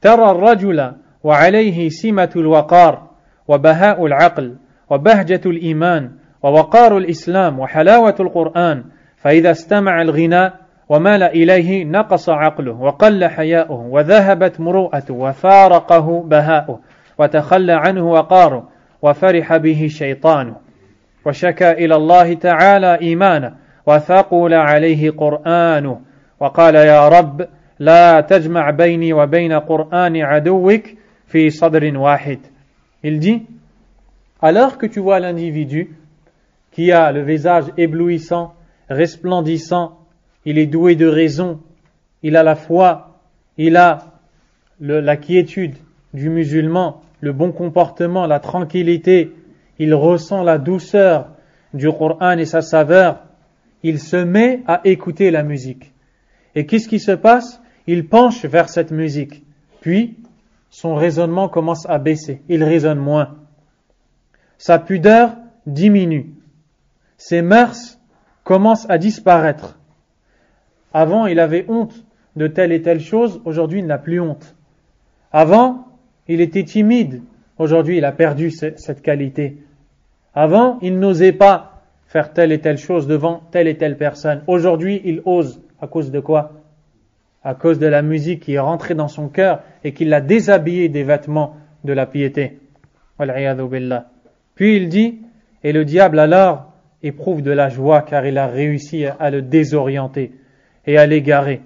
ترى الرجل وعليه سمة الوقار وبهاء العقل وبهجة الإيمان ووقار الإسلام وحلاوة القرآن فإذا استمع الغناء ومال إليه نقص عقله وقل حياؤه وذهبت مروءته وفارقه بهاؤه وتخلى عنه وقاره وفرح به شيطانه وشكى إلى الله تعالى إيمانه وثقل عليه قرآنه وقال يا رب لا تجمع بيني وبين قرآن عدوك في صدر واحد. Il dit, alors que tu vois l'individu qui a le visage éblouissant, resplendissant, il est doué de raison, il a la foi, il a la quiétude du musulman, le bon comportement, la tranquillité, il ressent la douceur du Coran et sa saveur, il se met à écouter la musique. Et qu'est-ce qui se passe? Il penche vers cette musique. Puis, son raisonnement commence à baisser. Il raisonne moins. Sa pudeur diminue. Ses mœurs commencent à disparaître. Avant, il avait honte de telle et telle chose. Aujourd'hui, il n'a plus honte. Avant, il était timide. Aujourd'hui, il a perdu cette qualité. Avant, il n'osait pas faire telle et telle chose devant telle et telle personne. Aujourd'hui, il ose. À cause de quoi? À cause de la musique qui est rentrée dans son cœur et qui l'a déshabillé des vêtements de la piété. Wal'iyadhu billah. Puis il dit, et le diable alors éprouve de la joie car il a réussi à le désorienter et à l'égarer.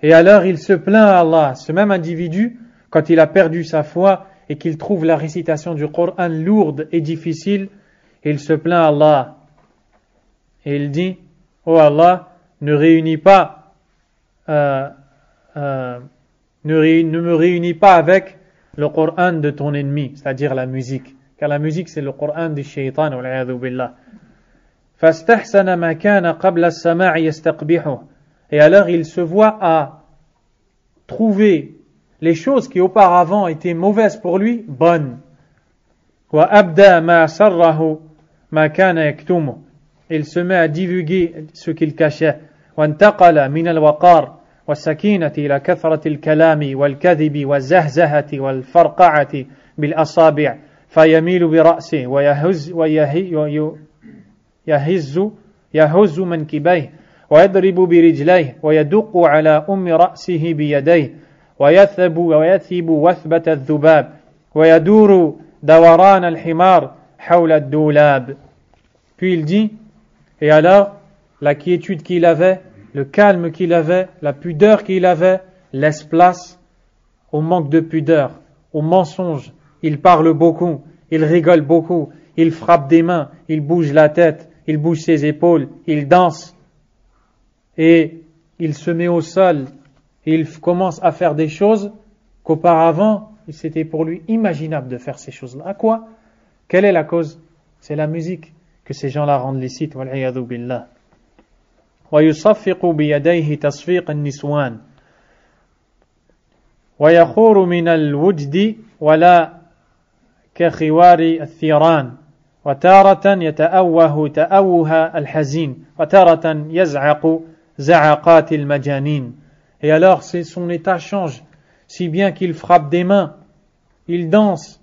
Et alors il se plaint à Allah, ce même individu, quand il a perdu sa foi et qu'il trouve la récitation du Coran lourde et difficile, il se plaint à Allah. Et il dit, oh Allah, ne me réunis pas avec le Coran de ton ennemi, c'est-à-dire la musique. Car la musique, c'est le Coran du shaitan, wal-'iyadhu billah. فَاسْتَحْسَنَ مَا كَانَ قَبْلَ السَّمَاعِ يَسْتَقْبِحُهُ. Et alors il se voit à trouver les choses qui auparavant étaient mauvaises pour lui, bonnes. وَأَبْدَى مَا سَرَّهُ مَا كَانَ يَكْتُمُ. Il se met à divulguer ce qu'il cachait. وَانْتَقَلَ مِنَ الْوَقَارِ وَالسَّكِينَةِ إِلَى كَثْرَةِ الْكَلَامِ وَالْكَذِبِ وَالزَّهْزَهَةِ وَالْفَرْقَعَةِ بِالْأَصَابِعِ فَيَمِيلُ بِرَأْسِهِ يهز منكبيه ويضرب برجليه ويدق على رأسه بيديه ويثب وثبة الذباب ويدور دوران الحمار حول الدولاب. Puis il dit, et alors la quiétude qu'il avait, le calme qu'il avait, la pudeur qu'il avait, laisse place au manque de pudeur, au mensonge. Il parle beaucoup, il rigole beaucoup, il frappe des mains, il bouge la tête, il bouge ses épaules, il danse et il se met au sol et il commence à faire des choses qu'auparavant c'était pour lui imaginable de faire ces choses-là. À quoi? Quelle est la cause? C'est la musique que ces gens-là rendent licite. Wal-'iyadhu billah. ويصفق بيديه تصفيق النسوان ويخور من الوجد ولا كخوار الثيران وتارة يتأوه تأوه الحزين وتارة يزعق زعقات المجانين. Et alors son état change, si bien qu'il frappe des mains, il danse,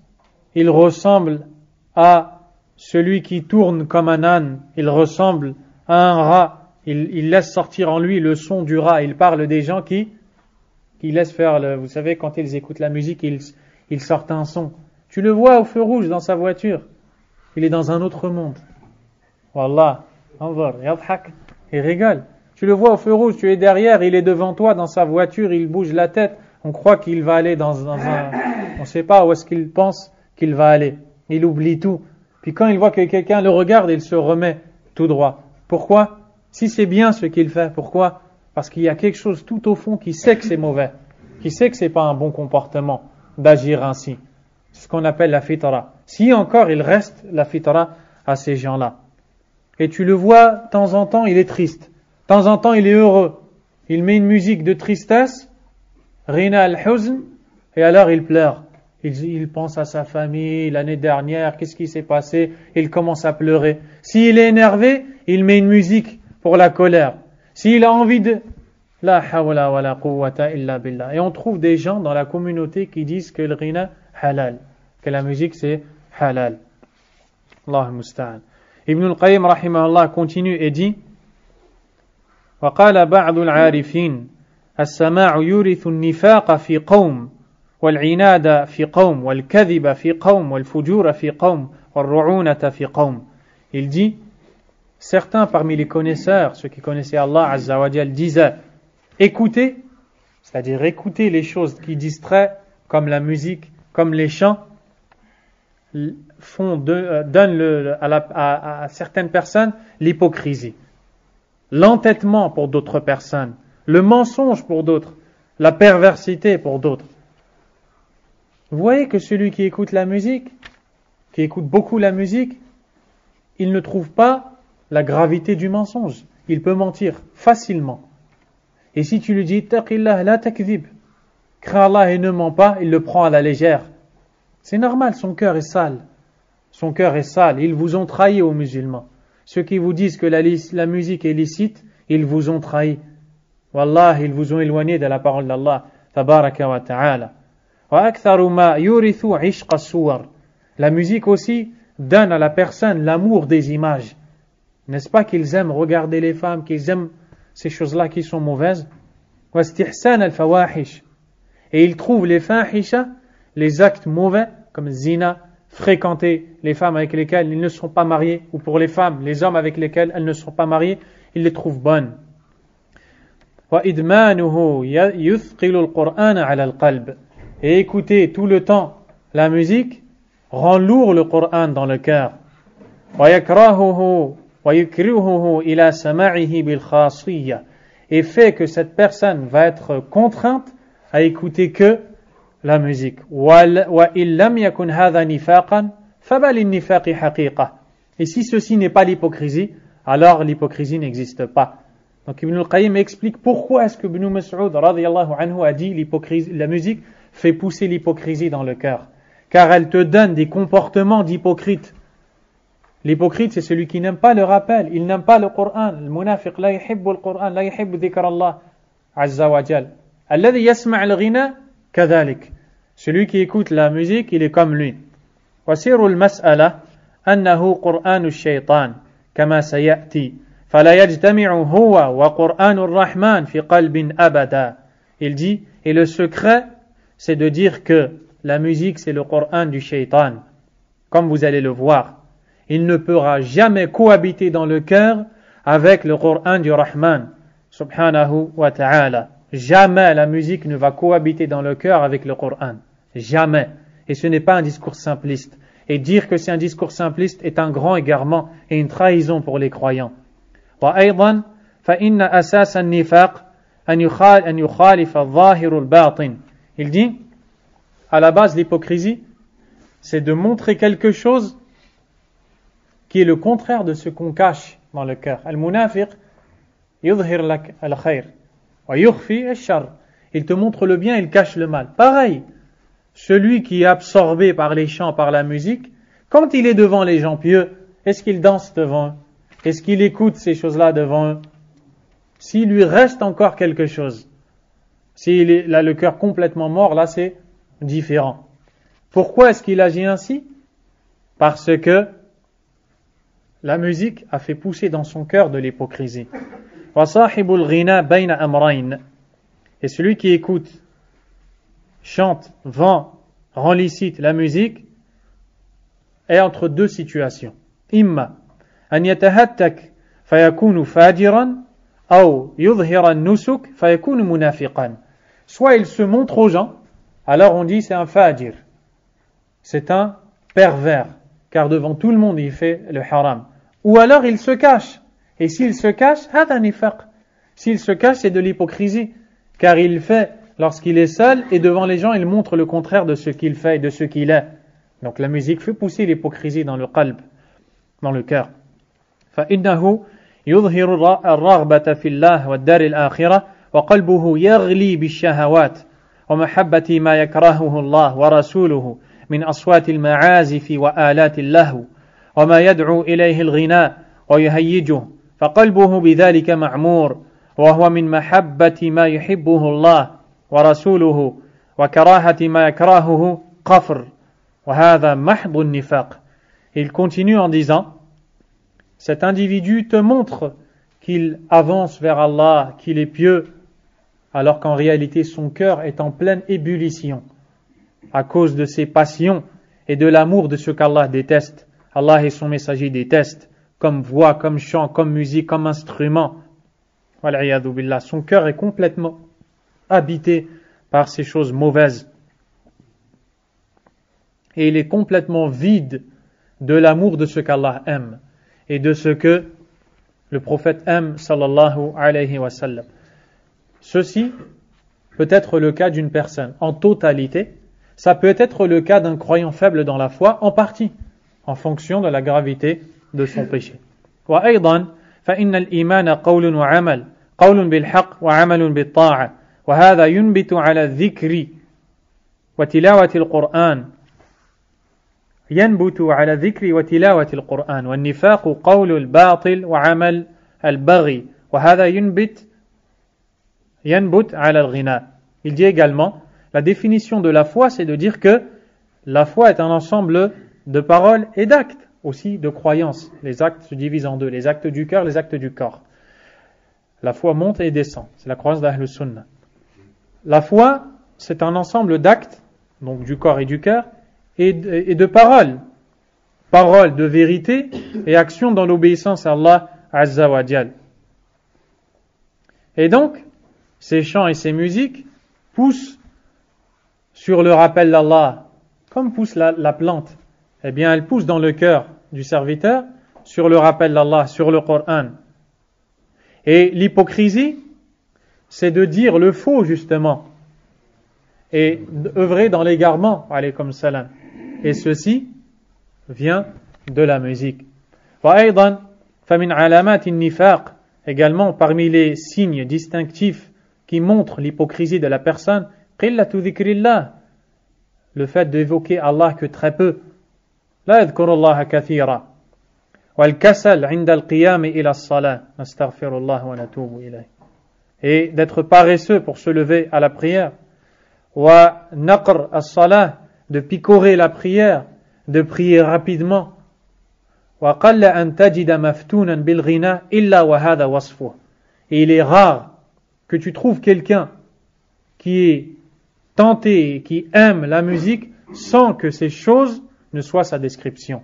il ressemble à celui qui tourne comme un âne, il ressemble à un rat, il laisse sortir en lui le son du rat. Il parle des gens qui laissent faire, vous savez, quand ils écoutent la musique, ils sortent un son. Tu le vois au feu rouge dans sa voiture, il est dans un autre monde. Wallah, anzur, yadhak, il rigole. Tu le vois au feu rouge, tu es derrière, il est devant toi dans sa voiture, il bouge la tête. On croit qu'il va aller dans un... On ne sait pas où est-ce qu'il pense qu'il va aller. Il oublie tout. Puis quand il voit que quelqu'un le regarde, il se remet tout droit. Pourquoi? Si c'est bien ce qu'il fait, pourquoi? Parce qu'il y a quelque chose tout au fond qui sait que c'est mauvais, qui sait que c'est pas un bon comportement d'agir ainsi. C'est ce qu'on appelle la fitra. Si encore il reste la fitra à ces gens-là. Et tu le vois, de temps en temps, il est triste. De temps en temps, il est heureux. Il met une musique de tristesse, Rina al-Huzn, et alors il pleure. Il pense à sa famille, l'année dernière, qu'est-ce qui s'est passé? Il commence à pleurer. S'il est énervé, il met une musique pour la colère. S'il a envie de... La hawla wa la quwwata illa billah. Et on trouve des gens dans la communauté qui disent que le rina halal, que la musique c'est halal. Allahu musta'an. Ibn al-Qayyim rahimahullah continue et dit وقال بعض العارفين السماع يورث النفاق في قوم والعناد في قوم والكذب في قوم والفجور في قوم والرعونة في قوم. Il dit, certains parmi les connaisseurs, ceux qui connaissaient Allah Azza wa Jal, disaient écouter, c'est-à-dire écouter les choses qui distraient, comme la musique, comme les chants, donnent à certaines personnes l'hypocrisie, l'entêtement pour d'autres personnes, le mensonge pour d'autres, la perversité pour d'autres. Vous voyez que celui qui écoute la musique, qui écoute beaucoup la musique, il ne trouve pas la gravité du mensonge. Il peut mentir facilement. Et si tu lui dis taqillah la takdhib, crains Allah et ne mens pas, il le prend à la légère. C'est normal, son cœur est sale. Son cœur est sale. Ils vous ont trahi aux musulmans. Ceux qui vous disent que la musique est licite, ils vous ont trahi. Wallah, ils vous ont éloigné de la parole d'Allah tabaraka wa ta'ala. Wa aktharu ma yurithu 'ishqa as-suwar. La musique aussi donne à la personne l'amour des images. N'est-ce pas qu'ils aiment regarder les femmes, qu'ils aiment ces choses-là qui sont mauvaises? Wa istihsan al-fawahish. Et ils trouvent les fahisha, les actes mauvais, comme zina, fréquenter les femmes avec lesquelles ils ne sont pas mariés, ou pour les femmes, les hommes avec lesquels elles ne sont pas mariées, ils les trouvent bonnes. وَإِدْمَانُهُ يُثْقِلُ الْقُرْآنَ عَلَى الْقَلْبِ. Et écouter tout le temps la musique rend lourd le Coran dans le cœur. وَيَكْرَهُهُ وَيُكْرِهُهُ إِلَى سَمَاعِهِ بِالْخَاصِيَّةِ. Et fait que cette personne va être contrainte à écouter que la musique. وَإِن لَمْ يَكُنْ هَذَا نِفَاقًا فَبَلِ النِّفَاقِ حَقِيقَةً. Et si ceci n'est pas l'hypocrisie, alors l'hypocrisie n'existe pas. Donc Ibn al-Qayyim explique pourquoi est-ce que Ibn Mas'ud radiyallahu anhu a dit l'hypocrisie, la musique fait pousser l'hypocrisie dans le cœur, car elle te donne des comportements d'hypocrite. L'hypocrite, c'est celui qui n'aime pas le rappel, il n'aime pas le Coran. Le munafiq, la yuhibbu al-Quran, la yuhibbu dhikr Allah, azza wa jal. Alladhi yasma' al-ghina, kadhalik. Celui qui écoute la musique, il est comme lui. وسير المسألة أنه قرآن الشيطان كما سيأتي فلا يجتمع هو وقرآن الرحمن في قلب أبدا. Il dit, et le secret, c'est de dire que la musique, c'est le Coran du shaitan. Comme vous allez le voir, il ne pourra jamais cohabiter dans le cœur avec le Coran du Rahman, subhanahu wa ta'ala. Jamais la musique ne va cohabiter dans le cœur avec le Coran. Jamais. Et ce n'est pas un discours simpliste. Et dire que c'est un discours simpliste est un grand égarement et une trahison pour les croyants. وأيضا فإن أساس النفاق أن يخالف الظاهر الباطن. Il dit, à la base, l'hypocrisie, c'est de montrer quelque chose qui est le contraire de ce qu'on cache dans le cœur. Al-munafiq yudhhir lak al-khayr wa yukhfi al-shar. Il te montre le bien, il cache le mal. Pareil, celui qui est absorbé par les chants, par la musique, quand il est devant les gens pieux, est-ce qu'il danse devant eux? Est-ce qu'il écoute ces choses-là devant eux? S'il lui reste encore quelque chose, s'il a le cœur complètement mort, là c'est différent. Pourquoi est-ce qu'il agit ainsi? Parce que la musique a fait pousser dans son cœur de l'hypocrisie. وَصَاحِبُ الْغِنَى بَيْنَ أَمْرَيْنِ. Et celui qui écoute, chante, vend, rend licite la musique est entre deux situations. Imma أن يتهتك فيكون فاجرا أو يظهر النسك فيكون منافقا. Soit il se montre aux gens, alors on dit c'est un fajir, c'est un pervers, car devant tout le monde il fait le haram. Ou alors il se cache, et s'il se cache, هذا نفاق. S'il se cache, c'est de l'hypocrisie, car il fait lorsqu'il est seul et devant les gens il montre le contraire de ce qu'il fait et de ce qu'il est. Donc la musique fait pousser l'hypocrisie dans le qalb, dans le cœur. فإنه يظهر الرغبة في الله والدار الآخرة وقلبه يغلي بالشهوات ومحبة ما يكرهه الله ورسوله من أصوات المعازف وآلات اللهو وما يدعو إليه الغناء ويهيجه فقلبه بذلك معمور وهو من محبة ما يحبه الله ورسوله وكراهة ما يكرهه قفر وهذا محض النفاق. Il continue en disant, cet individu te montre qu'il avance vers Allah, qu'il est pieux, alors qu'en réalité son cœur est en pleine ébullition à cause de ses passions et de l'amour de ce qu'Allah déteste. Allah et son messager détestent, comme voix, comme chant, comme musique, comme instrument. Wal'iyadhu billah. Son cœur est complètement habité par ces choses mauvaises. Et il est complètement vide de l'amour de ce qu'Allah aime et de ce que le prophète aime, sallallahu alayhi wa sallam. Ceci peut être le cas d'une personne en totalité, ça peut être le cas d'un croyant faible dans la foi en partie, en fonction de la gravité de son péché. وأيضا فإن الإيمان قول وعمل قول بالحق وعمل بالطاعة وهذا ينبت على الذكر وتلاوة القرآن ينبت على الذكر وتلاوة القرآن والنفاق قول الباطل وعمل البغي وهذا ينبت على الغناء. Il dit également, la définition de la foi, c'est de dire que la foi est un ensemble de paroles et d'actes, aussi de croyances. Les actes se divisent en deux, les actes du cœur, les actes du corps. La foi monte et descend, c'est la croyance d'Ahl Sunnah. La foi, c'est un ensemble d'actes, donc du corps et du cœur, et de paroles. Paroles de vérité et actions dans l'obéissance à Allah Azza wa Jal. Et donc, ces chants et ces musiques poussent sur le rappel d'Allah, comme pousse la plante. Eh bien, elle pousse dans le cœur du serviteur sur le rappel d'Allah, sur le Coran. Et l'hypocrisie, c'est de dire le faux, justement, et d'œuvrer dans l'égarement, alaykum salam. Et ceci vient de la musique. وأيضا فمن علامات النفاق, également parmi les signes distinctifs qui montrent l'hypocrisie de la personne, قلة ذكر الله le fait d'évoquer Allah que très peu. لا يذكر الله كثيرا والكسل عند القيام إلى الصلاة نستغفر الله ونتوب إليه. Et d'être paresseux pour se lever à la prière. ونقر الصلاة, de picorer la prière, de prier rapidement. وقل أن تجد مفتونا بالغناء إلا وهذا وصفه. Et il est rare que tu trouves quelqu'un qui est tenté, qui aime la musique, sans que ces choses ne soient sa description.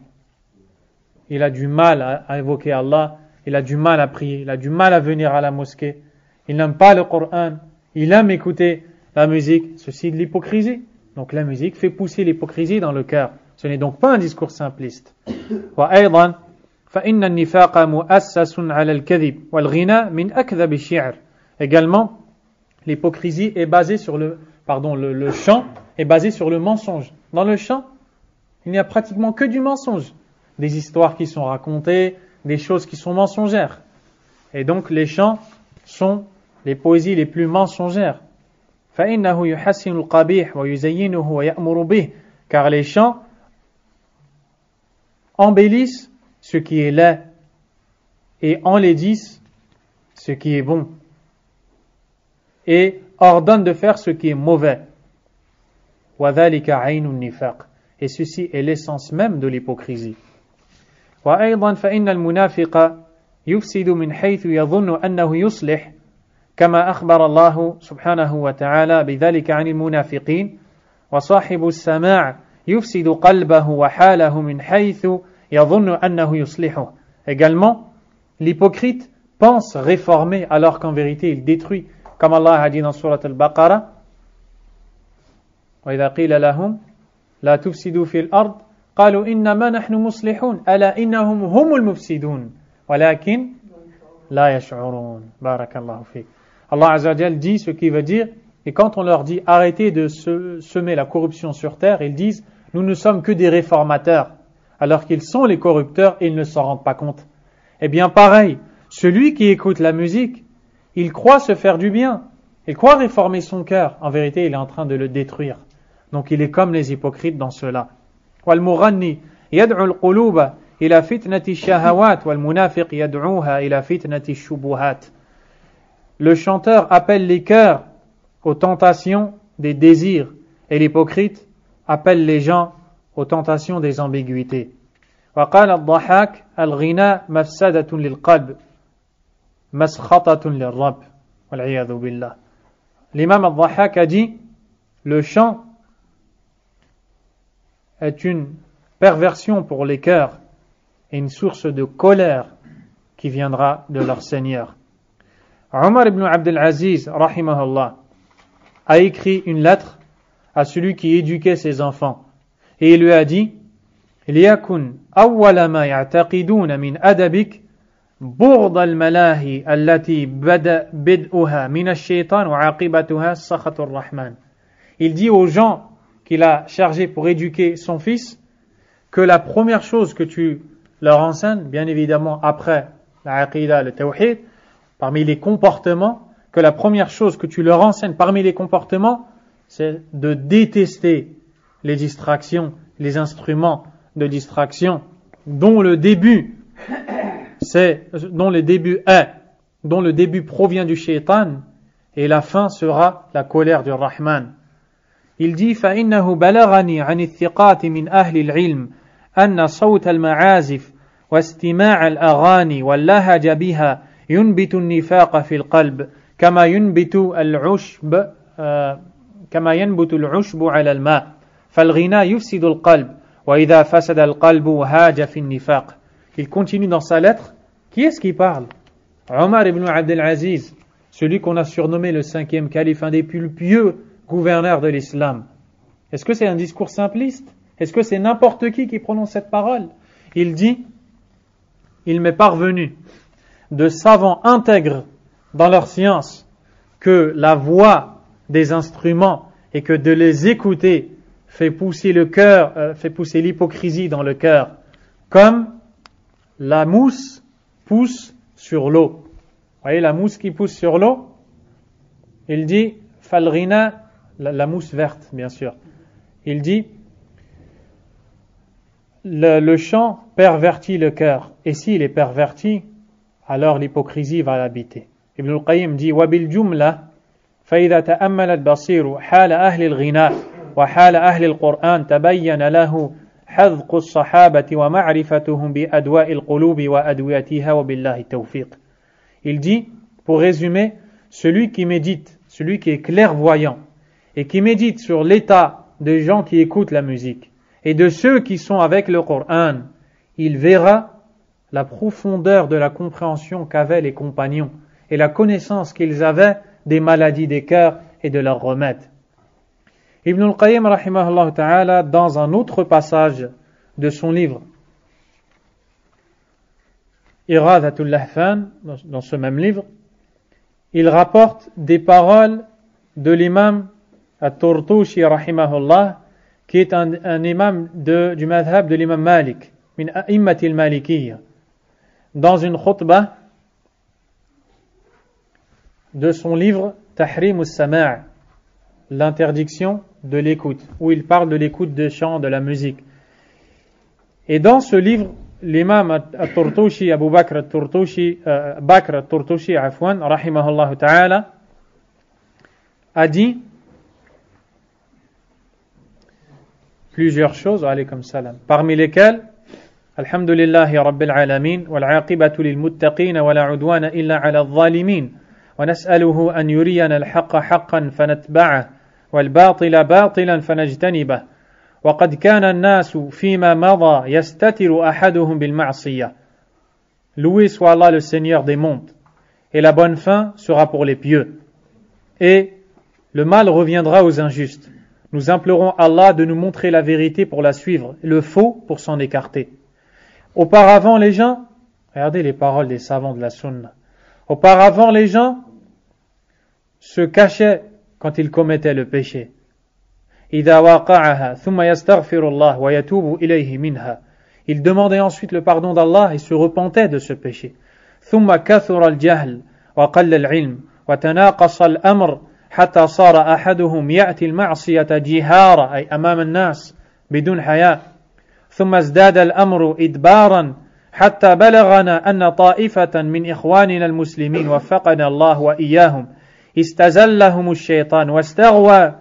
Il a du mal à évoquer Allah, il a du mal à prier, il a du mal à venir à la mosquée, il n'aime pas le Coran, il aime écouter la musique, ceci est de l'hypocrisie. Donc la musique fait pousser l'hypocrisie dans le cœur. Ce n'est donc pas un discours simpliste. وأيضا فإن النفاق مؤسس على الكذب والغناء من أكذب الشعر. Également, l'hypocrisie est basée sur le chant est basé sur le mensonge. Dans le chant, il n'y a pratiquement que du mensonge. Des histoires qui sont racontées, des choses qui sont mensongères. Et donc les chants sont les poésies les plus mensongères. فإنه يحسن القبيح ويزينه ويأمر به. Car les chants embellissent ce qui est laid et enlaidissent ce qui est bon et ordonnent de faire ce qui est mauvais. وذلك عين النفاق. Et ceci est l'essence même de l'hypocrisie. وأيضا فإن المنافق يفسد من حيث يظن أنه يصلح كما أخبر الله سبحانه وتعالى بذلك عن المنافقين وصاحب السماع يفسد قلبه وحاله من حيث يظن أنه يصلحه. Également, l'hypocrite pense réformer alors qu'en vérité il détruit. Comme Allah a dit dans Surat Al-Baqarah, وإذا قيل لهم لا تفسدوا في الأرض قالوا إنما نحن مصلحون ألا إنهم هم المفسدون ولكن لا يشعرون. بارك الله فيك. Allah Azza wa Jal dit ce qui veut dire, et quand on leur dit arrêtez de semer la corruption sur terre, ils disent nous ne sommes que des réformateurs, alors qu'ils sont les corrupteurs et ils ne s'en rendent pas compte. Eh bien pareil, celui qui écoute la musique, il croit se faire du bien, il croit réformer son cœur, en vérité il est en train de le détruire. Donc il est comme les hypocrites dans cela. والمغني يدعو القلوب إلى فتنة الشهوات والمنافق يدعوها إلى فتنة الشبهات. Le chanteur appelle les cœurs aux tentations des désirs et l'hypocrite appelle les gens aux tentations des ambiguïtés. وقال الضحاك الغناء مفسدة للقلب مسخطة للرب والعياذ بالله. L'imam al-Dhahhak a dit le chant est une perversion pour les cœurs et une source de colère qui viendra de leur Seigneur. Omar ibn Abdel Aziz, rahimahullah, a écrit une lettre à celui qui éduquait ses enfants et il lui a dit ليكن أول ما يعتقدون من أدبك بغض الملاهي التي بدءها من الشيطان وعاقبتها سخط الرحمن. Il dit aux gens qu'il a chargés pour éduquer son fils que la première chose que tu leur enseignes, bien évidemment après la aqidah, le tawhid, parmi les comportements, que la première chose que tu leur enseignes parmi les comportements, c'est de détester les distractions, les instruments de distraction dont le début provient du shaitan et la fin sera la colère du Rahman. Il dit فإنه بلغني عن الثقات من أهل العلم أن صوت المعازف واستماع الأغاني واللهج بها ينبت النفاق في القلب كما ينبت العشب على الماء فالغناء يفسد القلب وإذا فسد القلب هاج في النفاق. Il continue dans sa lettre. Qui est-ce qui parle? Omar ibn Abdel Aziz, celui qu'on a surnommé le 5e calife, un des plus pieux gouverneurs de l'islam. Est-ce que c'est un discours simpliste? Est-ce que c'est n'importe qui prononce cette parole? Il dit, il m'est parvenu de savants intègres dans leur science que la voix des instruments et que de les écouter fait pousser l'hypocrisie dans le cœur, comme la mousse pousse sur l'eau. Vous voyez la mousse qui pousse sur l'eau? Il dit, falrina, la mousse verte, bien sûr. Il dit le chant pervertit le cœur, et s'il est perverti, alors l'hypocrisie va l'habiter. Ibn al-Qayyim dit وَبِالْجُمْلَةِ فَإِذَا تَأَمَّلَ الْبَصِيرُ حَالَ أَهْلِ الْغِنَاءِ وَحَالَ أَهْلِ الْقُرْآنِ تَبَيَّنَ لَهُ حَذْقُ الصَّحَابَةِ وَمَعْرِفَتُهُمْ بِأَدْوَاءِ الْقُلُوبِ وَأَدْوِيَتِهَا وَبِاللَّهِ التَّوْفِيقِ. Il dit, pour résumer, celui qui médite, celui qui est clairvoyant et qui médite sur l'état des gens qui écoutent la musique et de ceux qui sont avec le Coran, il verra la profondeur de la compréhension qu'avaient les compagnons et la connaissance qu'ils avaient des maladies des cœurs et de leurs remèdes. Ibn al-Qayyim, rahimahullah ta'ala, dans un autre passage de son livre, Iradhatul Lahfan, dans ce même livre, il rapporte des paroles de l'imam At-Turtushi, rahimahullah, qui est un imam du madhab de l'imam Malik, min a'immatil malikiyya, dans une khutbah de son livre Tahrim as-Sama', l'interdiction de l'écoute, où il parle de l'écoute de chants, de la musique. Et dans ce livre, l'imam At-Turtushi, Abu Bakr At-Turtushi, Bakr At-Turtushi, afwan, rahimahullah ta'ala, a dit plusieurs choses, alaykum salam, parmi lesquelles Alhamdulillahi Rabbil Alamin, wal aqibatu lil muttaqin, wa la udwana illa ala al-zalimin, wa nas'aluhu an yuriyana al-haqqa haqqan fanatba'ah, wal batila batilan fanajtanibah. وقد كان الناس فيما مضى يستتر أحدهم بالمعصية. Loué soit Allah le Seigneur des mondes. Et la bonne fin sera pour les pieux. Et le mal reviendra aux injustes. Nous implorons Allah de nous montrer la vérité pour la suivre, le faux pour s'en écarter. Auparavant les gens, regardez les paroles des savants de la Sunna. Auparavant les gens se cachaient quand ils commettaient le péché. إذا وقعها ثم يستغفر الله ويتوب إليه منها. Il demandait ensuite le pardon d'Allah et se repentait de ce péché. ثم كثر الجهل وقل العلم وتناقص الأمر حتى صار أحدهم يأتي المعصية جهارا أي أمام الناس بدون حياء. ثم ازداد الأمر إدبارا حتى بلغنا أن طائفة من إخواننا المسلمين وفقنا الله وإياهم استزلهم الشيطان واستغوى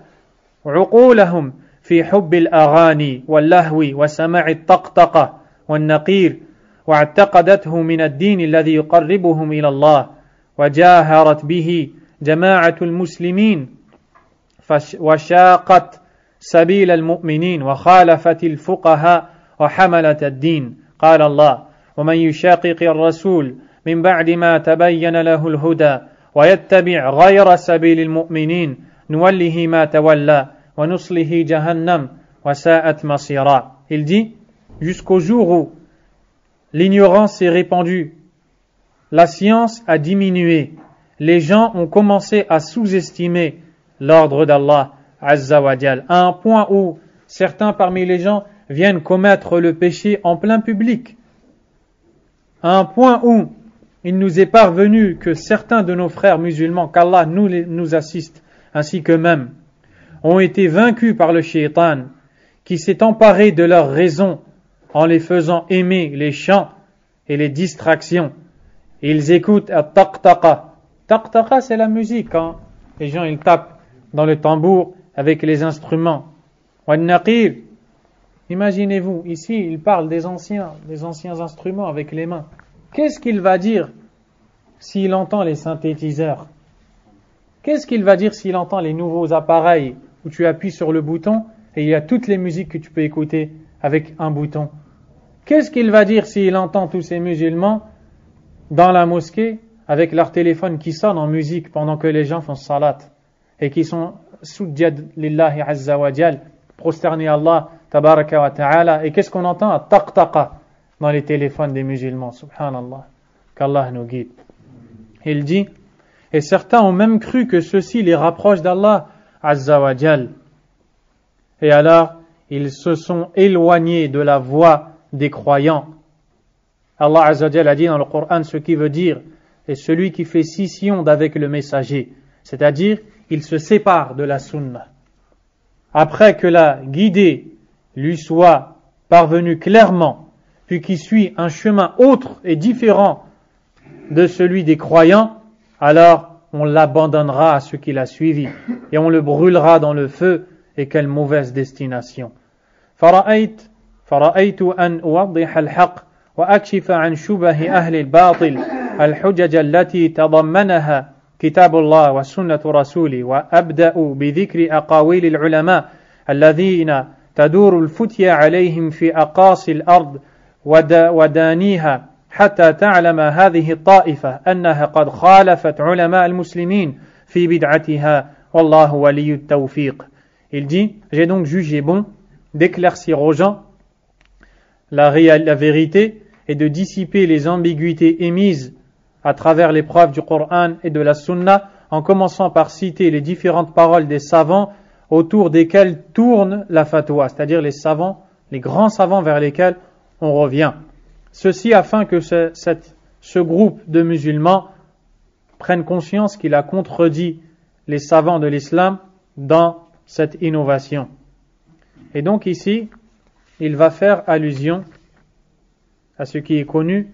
عقولهم في حب الأغاني واللهو وسماع الطقطقة والنقير واعتقدته من الدين الذي يقربهم إلى الله وجاهرت به جماعة المسلمين وشاقت سبيل المؤمنين وخالفت الفقهاء وحملت الدين. قال الله ومن يشاقق الرسول من بعد ما تبين له الهدى ويتبع غير سبيل المؤمنين نوله ما تولى ونصله جهنم وساءت مصيرا. Il dit, jusqu'au jour où l'ignorance s'est répandue, la science a diminué, les gens ont commencé à sous-estimer l'ordre d'Allah Azza wa Jal, à un point où certains parmi les gens viennent commettre le péché en plein public, à un point où il nous est parvenu que certains de nos frères musulmans, qu'Allah nous assiste, ainsi qu'eux-mêmes, ont été vaincus par le shaitan qui s'est emparé de leur raison en les faisant aimer les chants et les distractions. Ils écoutent at-taqtaqa. Taqtaqa, c'est la musique, hein. Les gens ils tapent dans le tambour avec les instruments. Wan-naqir. Imaginez-vous, ici il parle des anciens instruments avec les mains. Qu'est-ce qu'il va dire s'il entend les synthétiseurs? Qu'est-ce qu'il va dire s'il entend les nouveaux appareils où tu appuies sur le bouton et il y a toutes les musiques que tu peux écouter avec un bouton? Qu'est-ce qu'il va dire s'il entend tous ces musulmans dans la mosquée avec leur téléphone qui sonne en musique pendant que les gens font salat et qui sont sujjad lillahi azza wa jal, prosternés à Allah tabaraka wa ta'ala, et qu'est-ce qu'on entend? À taqtaqa dans les téléphones des musulmans, subhanallah, qu'Allah nous guide. Il dit, et certains ont même cru que ceci les rapproche d'Allah Azza wa Jal. Et alors, ils se sont éloignés de la voie des croyants. Allah Azza wa Jal a dit dans le Coran ce qui veut dire, et celui qui fait scission d'avec le messager, c'est-à-dire, il se sépare de la sunna. après que la guidée lui soit parvenue clairement, puis qu'il suit un chemin autre et différent de celui des croyants, alors on l'abandonnera à ce qu'il a suivi et on le brûlera dans le feu. Et quelle mauvaise destination. فرأيت أن أوضح الحق وأكشف عن شبه أهل الباطل الحجج التي تضمنها كتاب الله وسنة رسوله وأبدأ بذكر أقاويل العلماء الذين تدور الفتيا عليهم في أقاصي الأرض ودانيها حتى تعلم هذه الطائفة أنها قد خالفت علماء المسلمين في بدعتها والله ولي التوفيق. Il dit, j'ai donc jugé bon d'éclaircir aux gens la vérité et de dissiper les ambiguïtés émises à travers les preuves du Coran et de la Sunna, en commençant par citer les différentes paroles des savants autour desquels tourne la fatwa, c'est-à-dire les savants, les grands savants vers lesquels on revient. Ceci afin que ce groupe de musulmans prenne conscience qu'il a contredit les savants de l'islam dans cette innovation. Et donc ici, il va faire allusion à ce qui est connu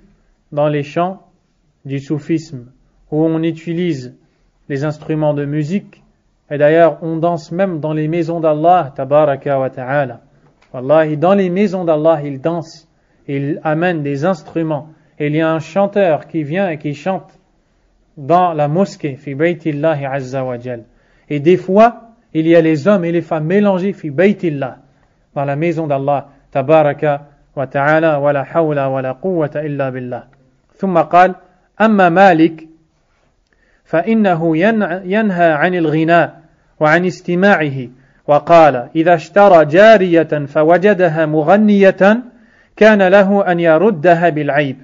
dans les chants du soufisme, où on utilise les instruments de musique, et d'ailleurs on danse même dans les maisons d'Allah, tabaraka wa ta'ala. Wallahi, dans les maisons d'Allah, il danse, il amène des instruments, et il y a un chanteur qui vient et qui chante dans la mosquée, fi baytillahi azza wa jal. Et des fois, il y a les hommes et les femmes mélangés fi baytillah, dans la maison d'Allah, tabaraka wa ta'ala, wa la hawla wa la quwwata illa billah. ثم قال أما مالك فإنه ينهى عن الغناء وعن استماعه وقال إذا اشترى جارية فوجدها مغنية كان له أن يردها بالعيب.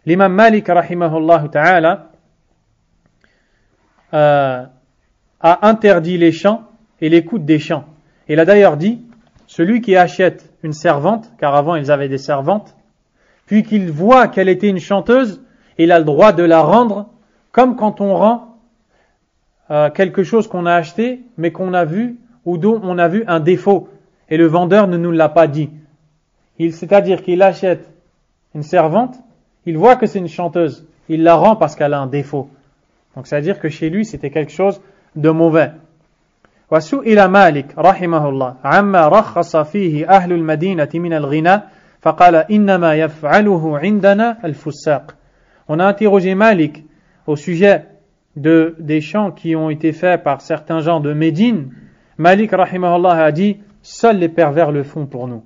L'imam Malik rahimahullah ta'ala a interdit les chants et l'écoute des chants. Il a d'ailleurs dit, celui qui achète une servante, car avant ils avaient des servantes, puis qu'il voit qu'elle était une chanteuse, il a le droit de la rendre, comme quand on rend quelque chose qu'on a acheté, mais qu'on a vu, ou dont on a vu un défaut, et le vendeur ne nous l'a pas dit. C'est-à-dire qu'il achète une servante, il voit que c'est une chanteuse, il la rend parce qu'elle a un défaut. Donc c'est-à-dire que chez lui c'était quelque chose de mauvais. وسئل مالك رحمه الله عما رخص فيه أهل المدينة من الغناء فقال إنما يفعله عندنا الفساق. On a interrogé Malik au sujet des chants qui ont été faits par certains gens de Médine. Malik rahimahullah a dit, seuls les pervers le font pour nous.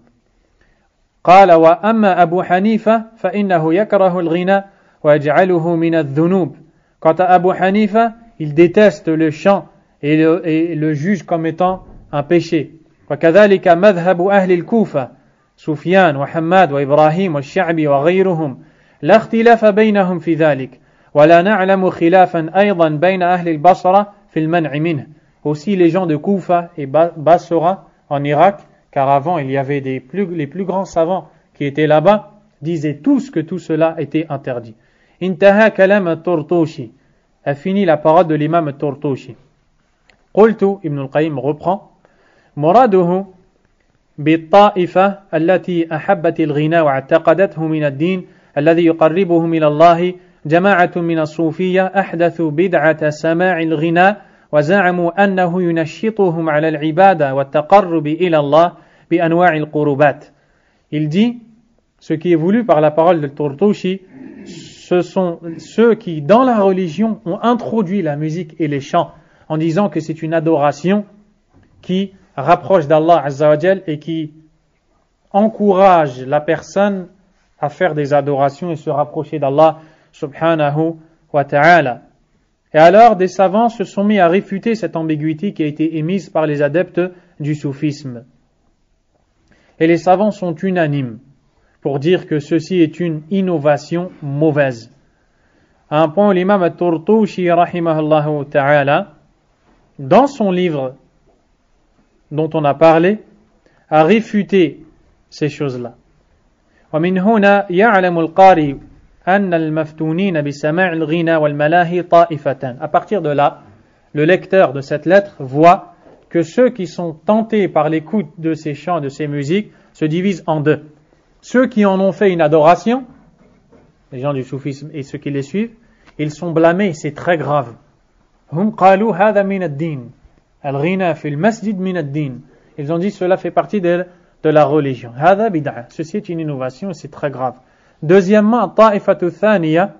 قال وأما أبو حنيفة فإنه يكره الغناء ويجعله من الذنوب. Quant à Abu Hanifa, il déteste le chant et le juge comme étant un péché. وكذلك مذهب أهل الكوفة سفيان وحماد وإبراهيم والشعبي وغيرهم لا اختلاف بينهم في ذلك ولا نعلم خلافا أيضا بين أهل البصرة في المنع منه. Aussi les gens de Koufa et Basra en Irak, car avant il y avait les plus grands savants qui étaient là-bas, disaient tous que tout cela était interdit. انتهى كلام الطرطوشي, a fini la parole de l'imam الطرطوشي. قلت, Ibn al-Qayyim reprend, مراده بالطائفة التي أحبت الغناء واعتقدته من الدين الذي يقربهم إلى الله جماعة من الصوفية أحدثوا بدعة سماع الغناء وزعموا أنه ينشطهم على العبادة والتقرب إلى الله بأنواع القربات. Il dit, ce qui est voulu par la parole de Tortoshi, ce sont ceux qui, dans la religion, ont introduit la musique et les chants en disant que c'est une adoration qui rapproche d'Allah Azza wa Jal et qui encourage la personne à faire des adorations et se rapprocher d'Allah subhanahu wa ta'ala. Et alors des savants se sont mis à réfuter cette ambiguïté qui a été émise par les adeptes du soufisme. Et les savants sont unanimes pour dire que ceci est une innovation mauvaise. À un point où l'imam al-Turtushi rahimahullah ta'ala, dans son livre dont on a parlé, a réfuté ces choses-là. ومن هنا يعلم القارئ أن المفتونين بسماع الغنى والملاهي طائفتان. À partir de là, le lecteur de cette lettre voit que ceux qui sont tentés par l'écoute de ces chants, de ces musiques, se divisent en deux. Ceux qui en ont fait une adoration, les gens du soufisme et ceux qui les suivent, ils sont blâmés, c'est très grave. Hum qalu hadha min ad-din. Al-ghina fi al-masjid min ad-din. Ils ont dit cela fait partie de la religion. Hadha bid'a. Ceci est une innovation et c'est très grave. Deuxièmement, ta'ifatu thaniya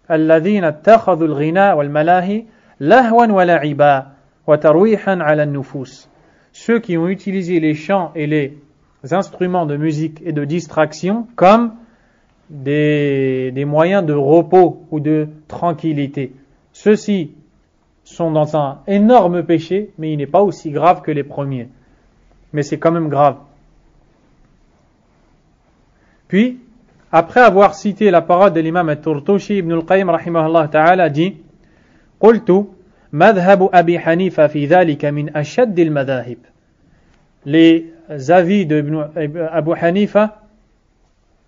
alladhina ittakhadhu al-ghina wal-malahi lahwan wa la'iba wa tarwihan 'ala an-nufus. Ceux qui ont utilisé les chants et les instruments de musique et de distraction comme des moyens de repos ou de tranquillité. Ceux-ci sont dans un énorme péché, mais il n'est pas aussi grave que les premiers. Mais c'est quand même grave. Puis, après avoir cité la parole de l'imam al-Turtushi, Ibn al-Qayyim rahimahullah ta'ala dit قلت مذهب أبي حنيفة في ذلك من أشد المذاهب. Les avis d'Abu Hanifa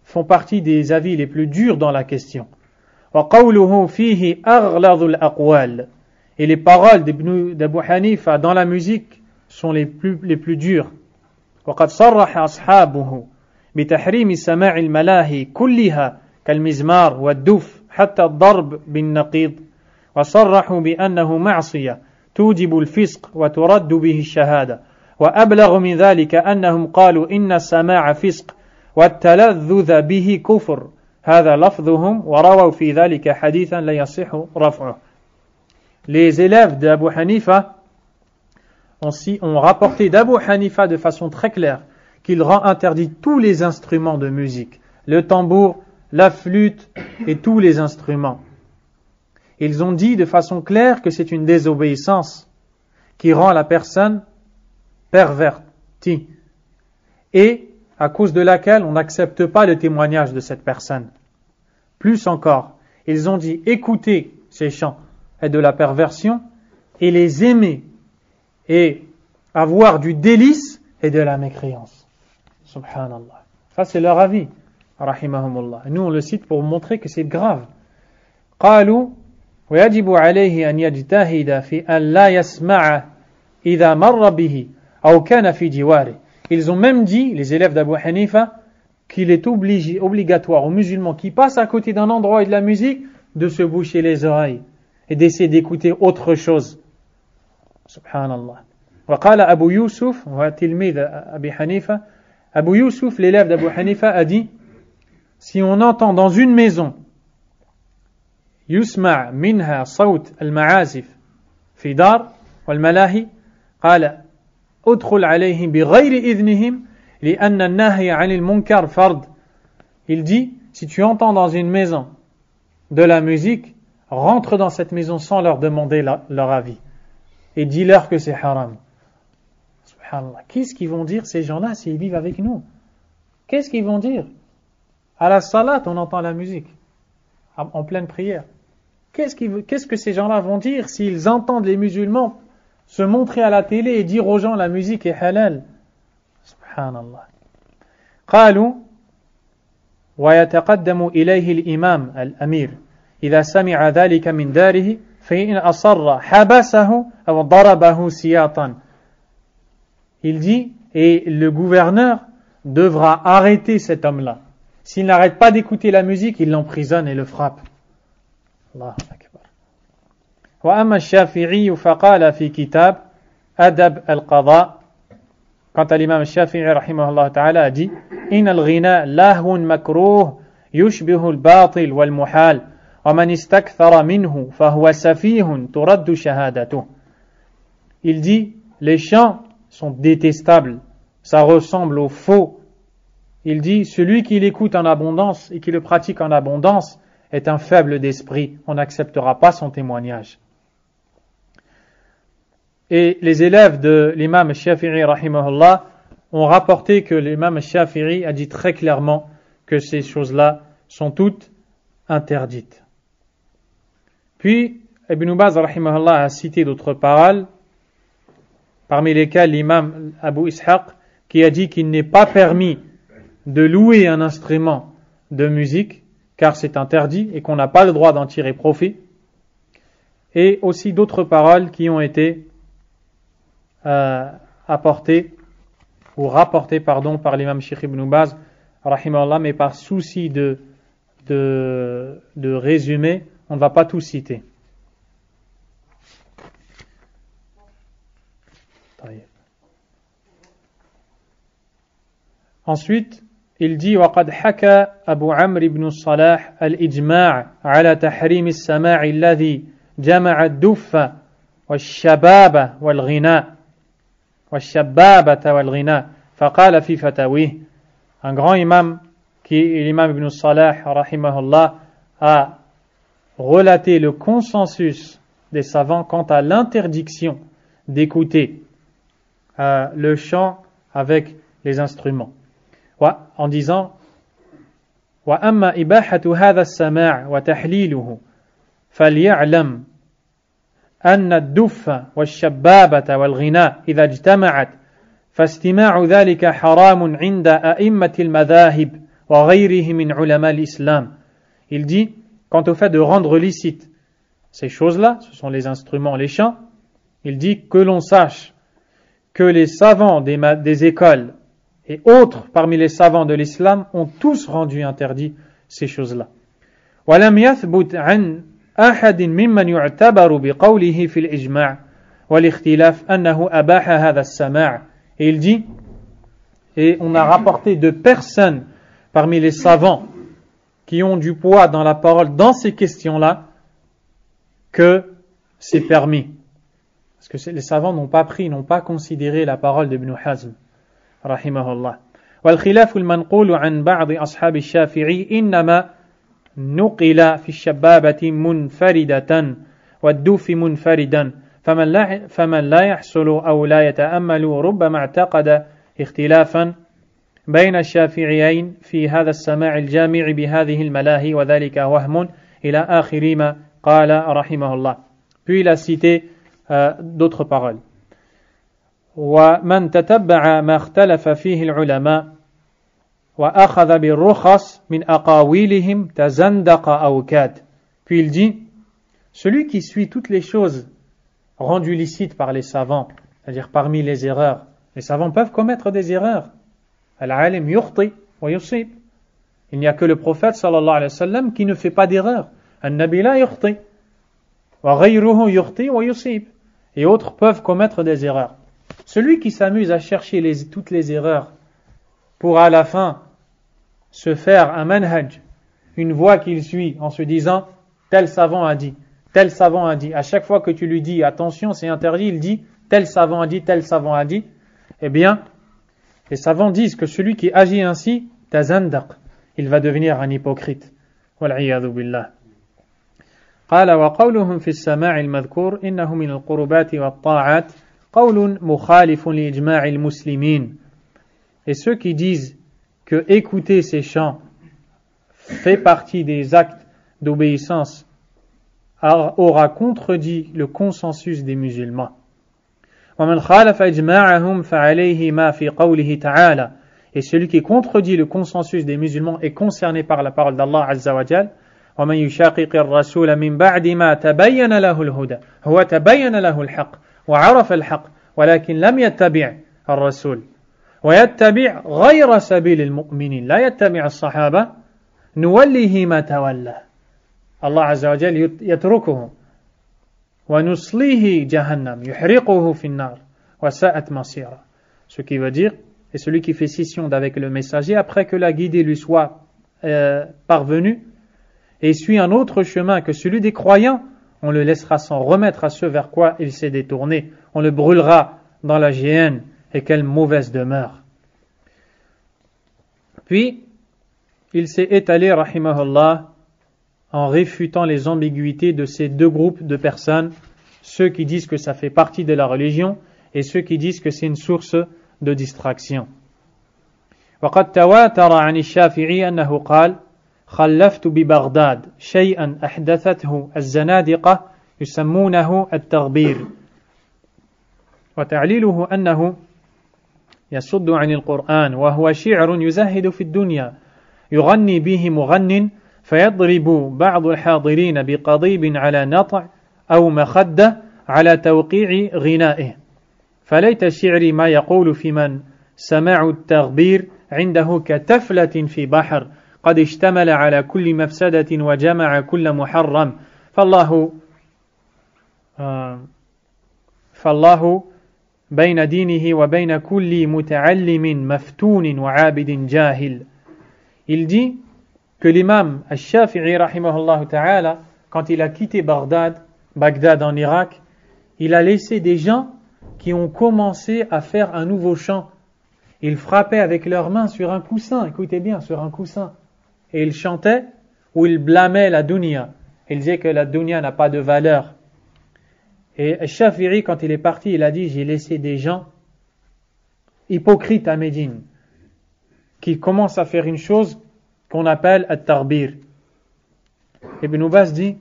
font partie des avis les plus durs dans la question. وقوله فيه أغلظ الأقوال. Et les paroles d'Abu Hanifa dans la musique sont les plus dures. وقد صرح أصحابه بتحريم سماع الملاهي كلها كالمزمار والدف حتى الضرب بالنقيض وصرحوا بأنه معصية توجب الفسق وترد به الشهادة وأبلغ من ذلك أنهم قالوا إن السماع فسق والتلذذ به كفر هذا لفظهم ورووا في ذلك حديثا لا يصح رفعه. Les élèves d'Abu Hanifa ont rapporté d'Abu Hanifa de façon très claire qu'il rend interdit tous les instruments de musique, le tambour, la flûte et tous les instruments. Ils ont dit de façon claire que c'est une désobéissance qui rend la personne pervertie et à cause de laquelle on n'accepte pas le témoignage de cette personne. Plus encore, ils ont dit écouter ces chants est de la perversion et les aimer et avoir du délice est de la mécréance. Subhanallah. Ça c'est leur avis. Rahimahumullah. Nous on le cite pour montrer que c'est grave. قالوا ويجب عليه أن يجتهد في أن لا يسمع إذا مر به أو كان في جواره. Ils ont même dit, les élèves d'Abu Hanifa, qu'il est obligatoire aux musulmans qui passent à côté d'un endroit et de la musique de se boucher les oreilles et d'essayer d'écouter autre chose. Subhanallah. وقال أبو يوسف وتلميذ أبي حنيفة Abu Yusuf, l'élève d'Abu Hanifa, a dit si on entend dans une maison يسمع منها صوت المعازف في دار والملاهي قال ادخل عليهم بغير إذنهم لأن النهي عن المنكر فرض. Il dit si tu entends dans une maison de la musique, rentre dans cette maison sans leur demander leur avis et dis-leur que c'est haram. Subhanallah. Qu'est-ce qu'ils vont dire ces gens-là s'ils vivent avec nous? Qu'est-ce qu'ils vont dire? À la salat, on entend la musique en pleine prière. Qu'est-ce que ces gens-là vont dire s'ils entendent les musulmans se montrer à la télé et dire aux gens la musique est halal? Subhanallah. قالوا ويتقدم إليه الإمام الأمير إذا سمع ذلك من داره فإن أصر حبسه أو ضربه سياطا. Il dit et le gouverneur devra arrêter cet homme-là. S'il n'arrête pas d'écouter la musique, il l'emprisonne et le frappe. الله أكبر. وأما الشافعي فقال في كتاب أدب القضاء. Quant à l'imam Shafi'i rahimahullah ta'ala a dit إن الغناء لهو مكروه يشبه الباطل والمحال ومن استكثر منه فهو سفيه ترد شهادته. Il dit les chants sont détestables, ça ressemble au faux. Il dit celui qui l'écoute en abondance et qui le pratique en abondance est un faible d'esprit, on n'acceptera pas son témoignage. Et les élèves de l'imam Shafi'i rahimahullah ont rapporté que l'imam Shafi'i a dit très clairement que ces choses-là sont toutes interdites. Puis Ibn Baz rahimahullah a cité d'autres paroles, parmi lesquelles l'imam Abu Ishaq qui a dit qu'il n'est pas permis de louer un instrument de musique car c'est interdit et qu'on n'a pas le droit d'en tirer profit, et aussi d'autres paroles qui ont été apporté ou rapporté par l'imam Cheikh Ibn Baz rahimahullah, mais par souci de résumé, on ne va pas tout citer. Ensuite, il dit وقد حكى أبو عمرو بن الصلاح الإجماع على تحريم السماع الذي جمع الدف والشبابة والغناء فقال في فتاويه. Un grand imam qui est l'imam Ibn Salah rahimahullah a relaté le consensus des savants quant à l'interdiction d'écouter le chant avec les instruments, en disant وأما إباحة هذا السماع وتحليله فليعلم أن الدف والشبابة والغناء إذا اجتمعت فاستماع ذلك حرام عند أئمة المذاهب وغيرهم من علماء الإسلام. Il dit, quant au fait de rendre licite ces choses-là, ce sont les instruments, les chants, il dit que l'on sache que les savants des écoles et autres parmi les savants de l'islam ont tous rendu interdit ces choses-là. وَلَمْ يَثْبُتْ عَنْ أَحَدٍ مِمَّنْ يُعْتَبَرُ بِقَوْلِهِ فِي الْإِجْمَاعِ وَالِاخْتِلَافِ أَنَّهُ أَبَاحَ هَذَا السَّمَاعِ. Et il dit, et on a rapporté de personnes parmi les savants qui ont du poids dans la parole dans ces questions-là que c'est permis. Parce que les savants n'ont pas considéré la parole d'Ibn Hazm rahimahullah. والخلاف المنقول عن بعض أصحاب الشافعي إنما نقل في الشبابة منفردة والدوف منفردا فمن لا يحصل أو لا يتأمل ربما اعتقد اختلافا بين الشافعيين في هذا السماع الجامع بهذه الملاهي وذلك وهم إلى آخر ما قال رحمه الله. Puis il a cité d'autres paroles. ومن تتبع ما اختلف فيه العلماء وأخذ بالرخص من أقاويلهم تزندق أو كاد. Puis il dit, celui qui suit toutes les choses rendues licites par les savants, c'est-à-dire parmi les erreurs, les savants peuvent commettre des erreurs. Al-alim yukhti wa yusib. Il n'y a que le prophète sallallahu alayhi wa sallam qui ne fait pas d'erreur. An-nabi la yukhti wa ghayruhu yukhti wa yusib. Et autres peuvent commettre des erreurs. Celui qui s'amuse à chercher toutes les erreurs pour à la fin se faire un manhaj, une voie qu'il suit en se disant tel savant a dit, tel savant a dit. À chaque fois que tu lui dis attention c'est interdit, il dit tel savant a dit, tel savant a dit. Eh bien, les savants disent que celui qui agit ainsi, tazandaq, il va devenir un hypocrite. Wal'iyadhu billah. قال وقولهم في السماع المذكور إنه من القربات والطاعات قول مخالف لإجماع المسلمين. Et ceux qui disent que écouter ces chants fait partie des actes d'obéissance aura contredit le consensus des musulmans. ومن خالف إجماعهم فعليه ما في قوله تعالى. Et celui qui contredit le consensus des musulmans est concerné par la parole d'Allah Azza wa Jal. ومن يشاقق الرسول من بعد ما تبين له الهدى هو تبين له الحق وعرف الحق ولكن لم يتبع الرسول ويتبع غير سبيل المؤمنين لا يتبع الصحابة نوله ما تولى. Allah Azza wa Jal يتركه وَنُصْلِهِ جَهَنَّمْ يُحْرِقُهُ فِي النَّارِ وَسَاءَتْ مَصِيرًا. Ce qui veut dire, et celui qui fait scission d'avec le messager, après que la guidée lui soit parvenue, et suit un autre chemin que celui des croyants, on le laissera s'en remettre à ce vers quoi il s'est détourné. On le brûlera dans la géhenne, et quelle mauvaise demeure. Puis, il s'est étalé, rahimahullah, en réfutant les ambiguïtés de ces deux groupes de personnes, ceux qui disent que ça fait partie de la religion et ceux qui disent que c'est une source de distraction. وقد تواتر عن الشافعي أنه قال خلفت ببغداد شيئا أحدثته الزنادقة يسمونه التغبير وتعليله أنه يصد عن القرآن وهو شعر يزهد في الدنيا يغني به مغن فيضرب بعض الحاضرين بقضيب على نطع أو مخدة على توقيع غنائه فليت شعري ما يقول في من سماع التغبير عنده كتفلة في بحر قد اشتمل على كل مفسدة وجمع كل محرم فالله بين دينه وبين كل متعلم مفتون وعابد جاهل. Il dit que l'imam al-Shafi'i rahimahullah ta'ala, quand il a quitté Bagdad en Irak, il a laissé des gens qui ont commencé à faire un nouveau chant. Ils frappaient avec leurs mains sur un coussin, écoutez bien, sur un coussin. Et ils chantaient ou ils blâmaient la dunya. Ils disaient que la dunya n'a pas de valeur. Et al-Shafi'i, quand il est parti, il a dit, j'ai laissé des gens hypocrites à Médine, qui commencent à faire une chose qu'on appelle at-tarbir. Ibn Baz dit,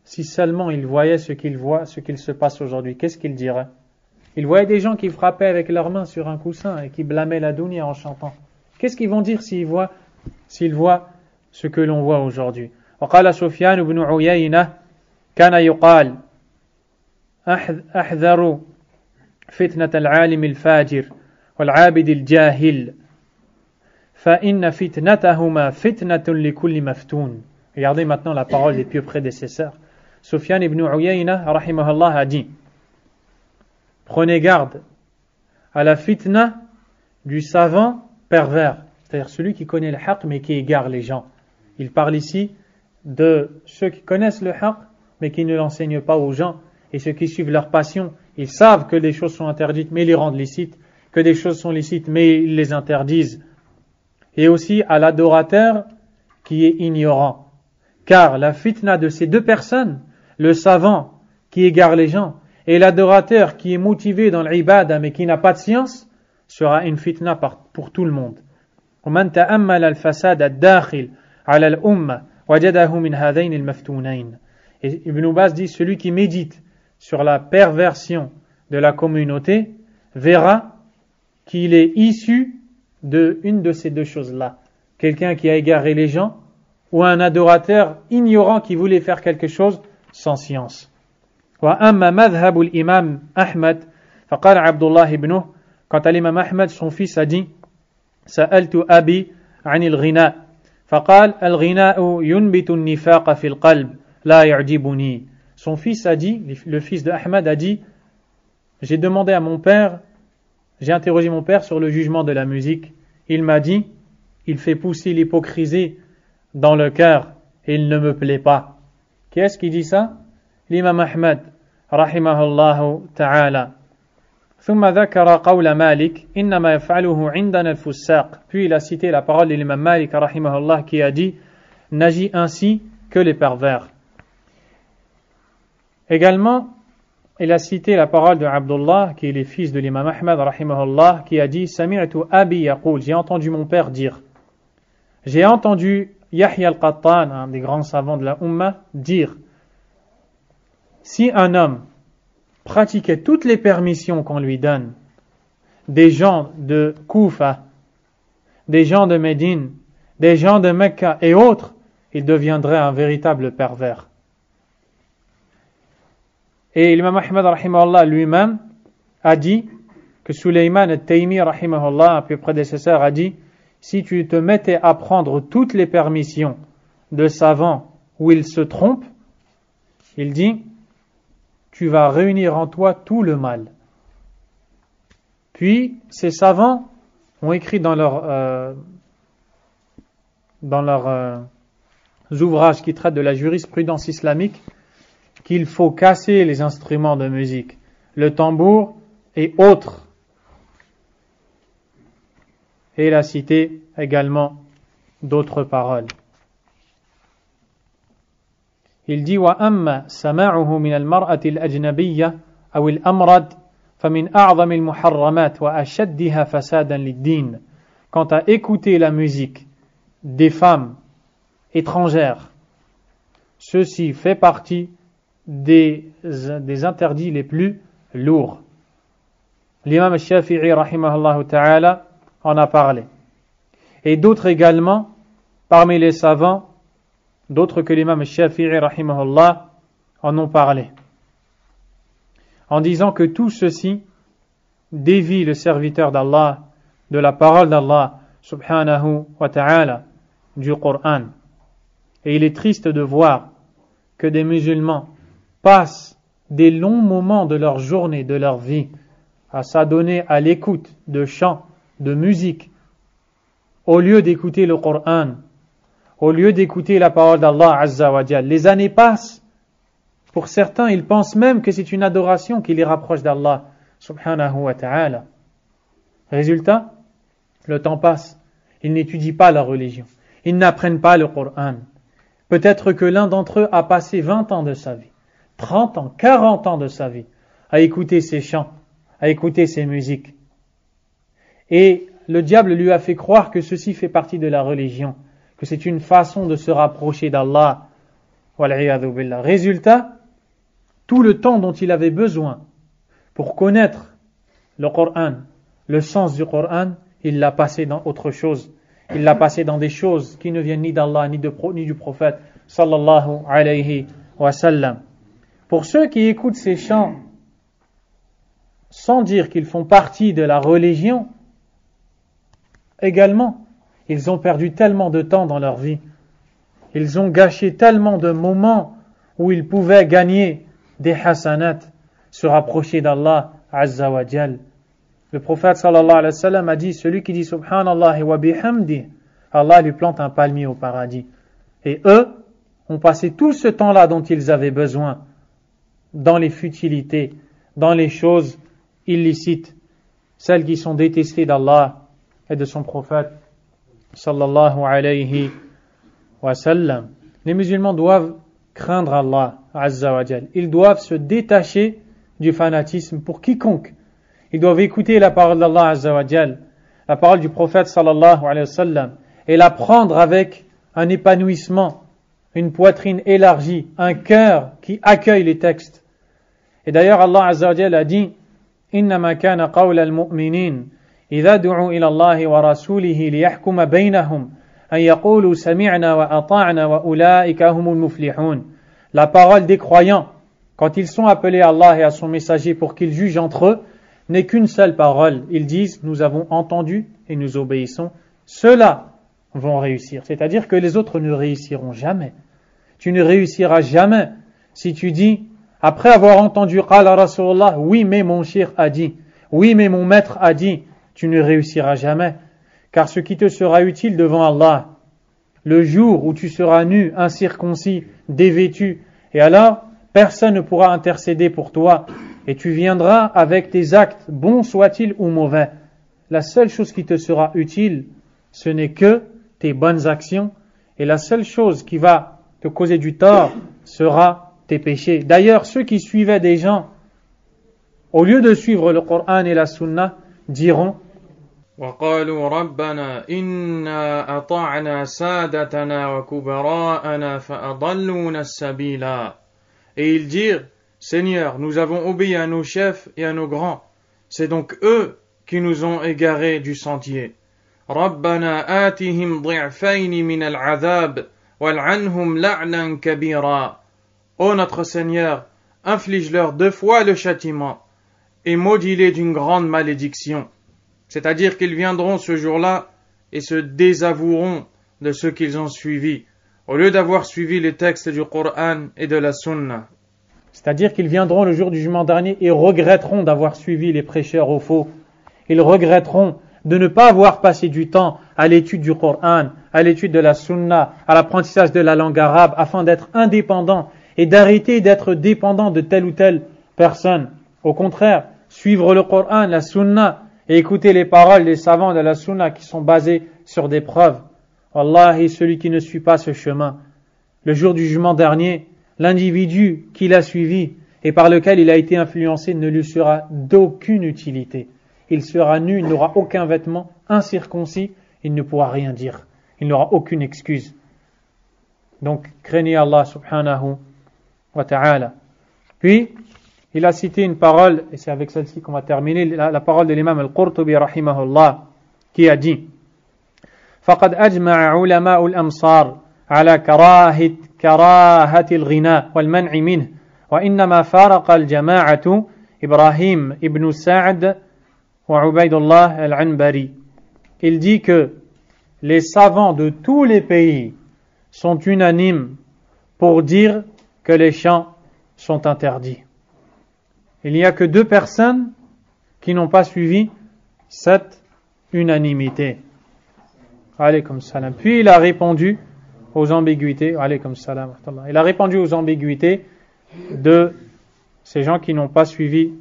si seulement il voyait ce qu'il voit, ce qu'il se passe aujourd'hui, qu'est-ce qu'il dirait? Il voyait des gens qui frappaient avec leurs mains sur un coussin et qui blâmaient la dunya en chantant. Qu'est-ce qu'ils vont dire s'ils voient ce que l'on voit aujourd'hui? وقال سفيان بن عيينة كان يقال أحذر فتنة العالم الفاجر والعابد الجاهل فإن فتنتهما فتنة لكل مفتون. Regardez maintenant la parole des pieux prédécesseurs. Sufyan ibn Uyayna rahimahullah a dit, prenez garde à la fitna du savant pervers, c'est-à-dire celui qui connaît le haqq mais qui égare les gens. Il parle ici de ceux qui connaissent le haqq mais qui ne l'enseignent pas aux gens, et ceux qui suivent leur passion. Ils savent que des choses sont interdites mais ils les rendent licites, que des choses sont licites mais ils les interdisent. Et aussi à l'adorateur qui est ignorant. Car la fitna de ces deux personnes, le savant qui égare les gens et l'adorateur qui est motivé dans l'ibada mais qui n'a pas de science, sera une fitna pour tout le monde. ومن تأمل الفساد الداخل على الأمة وجده من هذين المفتونين. Et Ibn Baz dit, celui qui médite sur la perversion de la communauté verra qu'il est issu de une de ces deux choses-là. Quelqu'un qui a égaré les gens ou un adorateur ignorant qui voulait faire quelque chose sans science. وأما مذهب الإمام أحمد فقال عبد الله ابنه, quant à l'imam Ahmed, son fils a dit, سألت أبي عن الغناء فقال الغناء ينبت النفاق في القلب لا يعجبني. Son fils a dit, le fils de Ahmed a dit, j'ai demandé à mon père, j'ai interrogé mon père sur le jugement de la musique. Il m'a dit, il fait pousser l'hypocrisie dans le cœur et il ne me plaît pas. Qui est-ce qui dit ça? L'imam Ahmed rahimahullah ta'ala. ثم ذكر قول مالك إنما يفعله عندنا الفساق. Puis il a cité la parole de l'imam Malik rahimahullah qui a dit, n'agit ainsi que les pervers. Également, il a cité la parole de Abdullah, qui est le fils de l'imam Ahmed rahimahullah, qui a dit, Sami'tu abi yaqul, j'ai entendu mon père dire, j'ai entendu Yahya al-Qattan, un des grands savants de la Ummah, dire, si un homme pratiquait toutes les permissions qu'on lui donne, des gens de Koufa, des gens de Médine, des gens de Mecca et autres, il deviendrait un véritable pervers. Et l'imam Ahmed rahimahullah lui-même a dit que Sulayman al-Taymi rahimahullah, un peu prédécesseur, a dit, si tu te mettais à prendre toutes les permissions de savants où ils se trompent, il dit, tu vas réunir en toi tout le mal. Puis, ces savants ont écrit dans leurs ouvrages qui traitent de la jurisprudence islamique qu'il faut casser les instruments de musique, le tambour et autres. Et il a cité également d'autres paroles. Il dit وَأَمَّا سَمَاعُهُ مِنَ الْمَرْأَةِ الْأَجْنَبِيَّةِ أَوِ الْأَمْرَدِ فَمِنْ أَعْظَمِ الْمُحَرَّمَاتِ وَأَشَدِّهَا فَسَادًا لِلدِّينِ. Quant à écouter la musique des femmes étrangères, ceci fait partie des interdits les plus lourds. L'imam al-Shafi'i rahimahullah ta'ala en a parlé. Et d'autres également, parmi les savants, d'autres que l'imam al-Shafi'i rahimahullah en ont parlé. En disant que tout ceci dévie le serviteur d'Allah de la parole d'Allah subhanahu wa ta'ala, du Coran. Et il est triste de voir que des musulmans passent des longs moments de leur journée, de leur vie, à s'adonner à l'écoute de chants, de musique, au lieu d'écouter le Coran, au lieu d'écouter la parole d'Allah Azza wa Jal. Les années passent. Pour certains, ils pensent même que c'est une adoration qui les rapproche d'Allah subhanahu wa ta'ala. Résultat, le temps passe. Ils n'étudient pas la religion. Ils n'apprennent pas le Coran. Peut-être que l'un d'entre eux a passé 20 ans de sa vie, 30 ans, 40 ans de sa vie à écouter ces chants, à écouter ces musiques. Et le diable lui a fait croire que ceci fait partie de la religion, que c'est une façon de se rapprocher d'Allah. Wal'iyadhu billah. Résultat, tout le temps dont il avait besoin pour connaître le Coran, le sens du Coran, il l'a passé dans autre chose. Il l'a passé dans des choses qui ne viennent ni d'Allah ni du prophète sallallahu alayhi wa sallam. Pour ceux qui écoutent ces chants sans dire qu'ils font partie de la religion, également, ils ont perdu tellement de temps dans leur vie. Ils ont gâché tellement de moments où ils pouvaient gagner des hasanat, se rapprocher d'Allah Azza wa Jal. Le prophète sallallahu alayhi wa sallam a dit, celui qui dit subhanallah wa bihamdi, Allah lui plante un palmier au paradis. Et eux ont passé tout ce temps-là dont ils avaient besoin dans les futilités, dans les choses illicites, celles qui sont détestées d'Allah et de son prophète sallallahu alayhi wa sallam. Les musulmans doivent craindre Allah Azza wa Jal. Ils doivent se détacher du fanatisme pour quiconque. Ils doivent écouter la parole d'Allah Azza wa Jal, la parole du prophète sallallahu alayhi wa sallam, et la prendre avec un épanouissement, une poitrine élargie, un cœur qui accueille les textes. Et d'ailleurs Allah Azza wa Jal a dit, إنما كان قول المؤمنين إذا دعوا إلى الله ورسوله ليحكم بينهم أن يقولوا سمعنا وأطعنا وأولئك هم المفلحون. La parole des croyants, quand ils sont appelés à Allah et à son messager pour qu'ils jugent entre eux, n'est qu'une seule parole. Ils disent, nous avons entendu et nous obéissons. Ceux-là vont réussir. C'est-à-dire que les autres ne réussiront jamais. Tu ne réussiras jamais si tu dis, après avoir entendu Qala Rasulullah, oui mais mon cheikh a dit, oui mais mon maître a dit, tu ne réussiras jamais. Car ce qui te sera utile devant Allah, le jour où tu seras nu, incirconcis, dévêtu, et alors personne ne pourra intercéder pour toi, et tu viendras avec tes actes, bons soient-ils ou mauvais. La seule chose qui te sera utile, ce n'est que tes bonnes actions, et la seule chose qui va te causer du tort sera tes péchés. D'ailleurs, ceux qui suivaient des gens, au lieu de suivre le Coran et la Sunna, diront وقالوا ربنا إنا أطعنا سادتنا وكبراءنا فأضلونا السبيلا. Et ils dirent, Seigneur, nous avons obéi à nos chefs et à nos grands. C'est donc eux qui nous ont égarés du sentier. ربنا آتهم ضعفين من العذاب والعنهم لعنا كبيرا. Ô notre Seigneur, inflige-leur 2 fois le châtiment et maudis-les d'une grande malédiction. C'est-à-dire qu'ils viendront ce jour-là et se désavoueront de ce qu'ils ont suivi, au lieu d'avoir suivi les textes du Coran et de la Sunna. C'est-à-dire qu'ils viendront le jour du jugement dernier et regretteront d'avoir suivi les prêcheurs au faux. Ils regretteront de ne pas avoir passé du temps à l'étude du Coran, à l'étude de la Sunna, à l'apprentissage de la langue arabe, afin d'être indépendants et d'arrêter d'être dépendants de telle ou telle personne. Au contraire, suivre le Coran, la Sunna, et écouter les paroles des savants de la Sunna qui sont basées sur des preuves. Wallahi, celui qui ne suit pas ce chemin, le jour du jugement dernier, l'individu qui l'a suivi et par lequel il a été influencé ne lui sera d'aucune utilité. Il sera nu, il n'aura aucun vêtement, incirconcis, il ne pourra rien dire. Il n'aura aucune excuse. Donc, craignez Allah subhanahu wa ta'ala. Puis, il a cité une parole, et c'est avec celle-ci qu'on va terminer, la parole de l'imam al-Qurtubi rahimahullah, qui a dit فقد أجمع علماء الأمصار على كراهة الغناء والمنع منه وإنما فارق الجماعة إبراهيم ابن سعد وعبيدullah al-Anbari. Il dit que les savants de tous les pays sont unanimes pour dire que les chants sont interdits. Il n'y a que 2 personnes qui n'ont pas suivi cette unanimité. Alaykum salam. Puis il a répondu aux ambiguïtés. Alaykum salam. Il a répondu aux ambiguïtés de ces gens qui n'ont pas suivi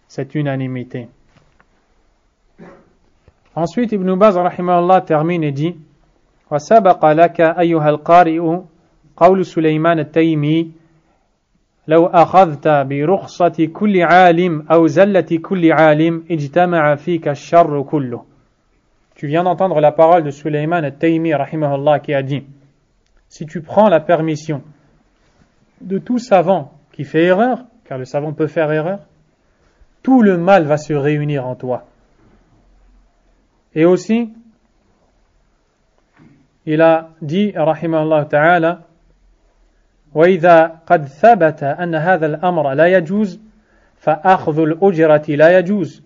cette unanimité. Ensuite, Ibn Baz rahimahullah termine et dit: وَسَبَقَ لَكَ أَيُّهَا الْقَارِئُ قَوْلُ سُلَيْمَانَ التَّيْمِي لو أخذت برخصة كل عالم أو زلة كل عالم اجتمع فيك الشر كله. Tu viens d'entendre la parole de Sulayman al-Taymi rahimahullah qui a dit: si tu prends la permission de tout savant qui fait erreur, car le savant peut faire erreur, tout le mal va se réunir en toi. Et aussi, il a dit rahimahullah ta'ala: وإذا قد ثبت أن هذا الأمر لا يجوز فأخذ الأجرة لا يجوز.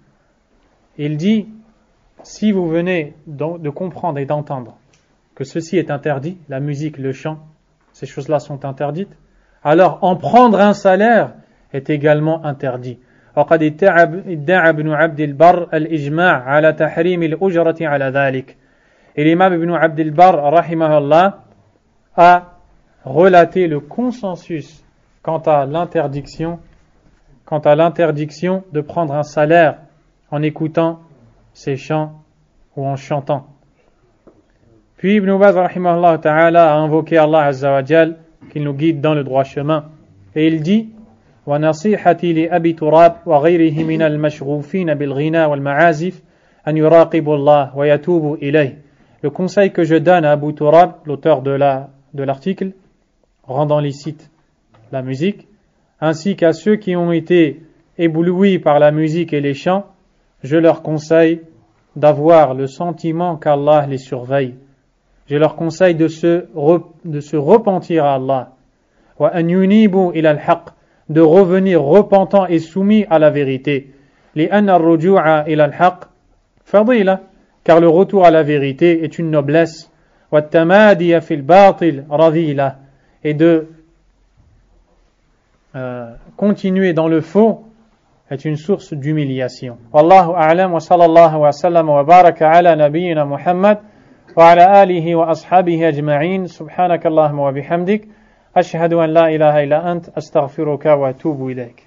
Il dit, si vous venez de comprendre et d'entendre que ceci est interdit, la musique, le chant, ces choses-là sont interdites, alors en prendre un salaire est également interdit. وقد ادعى ابن عبد البر الإجماع على تحريم الأجرة على ذلك. Et l'imam Ibn Abd al-Barr rahimahullah a relater le consensus quant à l'interdiction de prendre un salaire en écoutant ces chants ou en chantant. Puis Ibn Baz rahimahullah ta'ala a invoqué Allah azza wa jal qu'il nous guide dans le droit chemin et il dit: وَنَصِيحَتِي لِأَبِي تُرَابٍ وَغَيْرِهِ مِنَ الْمَشْغُوفِينَ بِالْغِنَى وَالْمَعَازِفِ أَنْ يُرَاقِبُوا اللَّهَ وَيَتُوبُوا إِلَيْهِ. Le conseil que je donne à Abu Turab, l'auteur de l'article rendant licite la musique, ainsi qu'à ceux qui ont été éblouis par la musique et les chants, je leur conseille d'avoir le sentiment qu'Allah les surveille. Je leur conseille de se repentir à Allah. Wa an yunibu ila al-haqq, de revenir repentant et soumis à la vérité. Li'anna ar-ruju'a ila al-haqq fadila, car le retour à la vérité est une noblesse. Wa at-tamadiya fil batil radila, et de continuer dans le faux est une source d'humiliation. Wallahu a'lam wa sallallahu wa sallam wa baraka ala nabiyyina Muhammad wa ala alihi wa ashabihi ajma'in. Subhanakallahumma wa bihamdik ashhadu an la ilaha illa ant astaghfiruka wa atubu ilayk.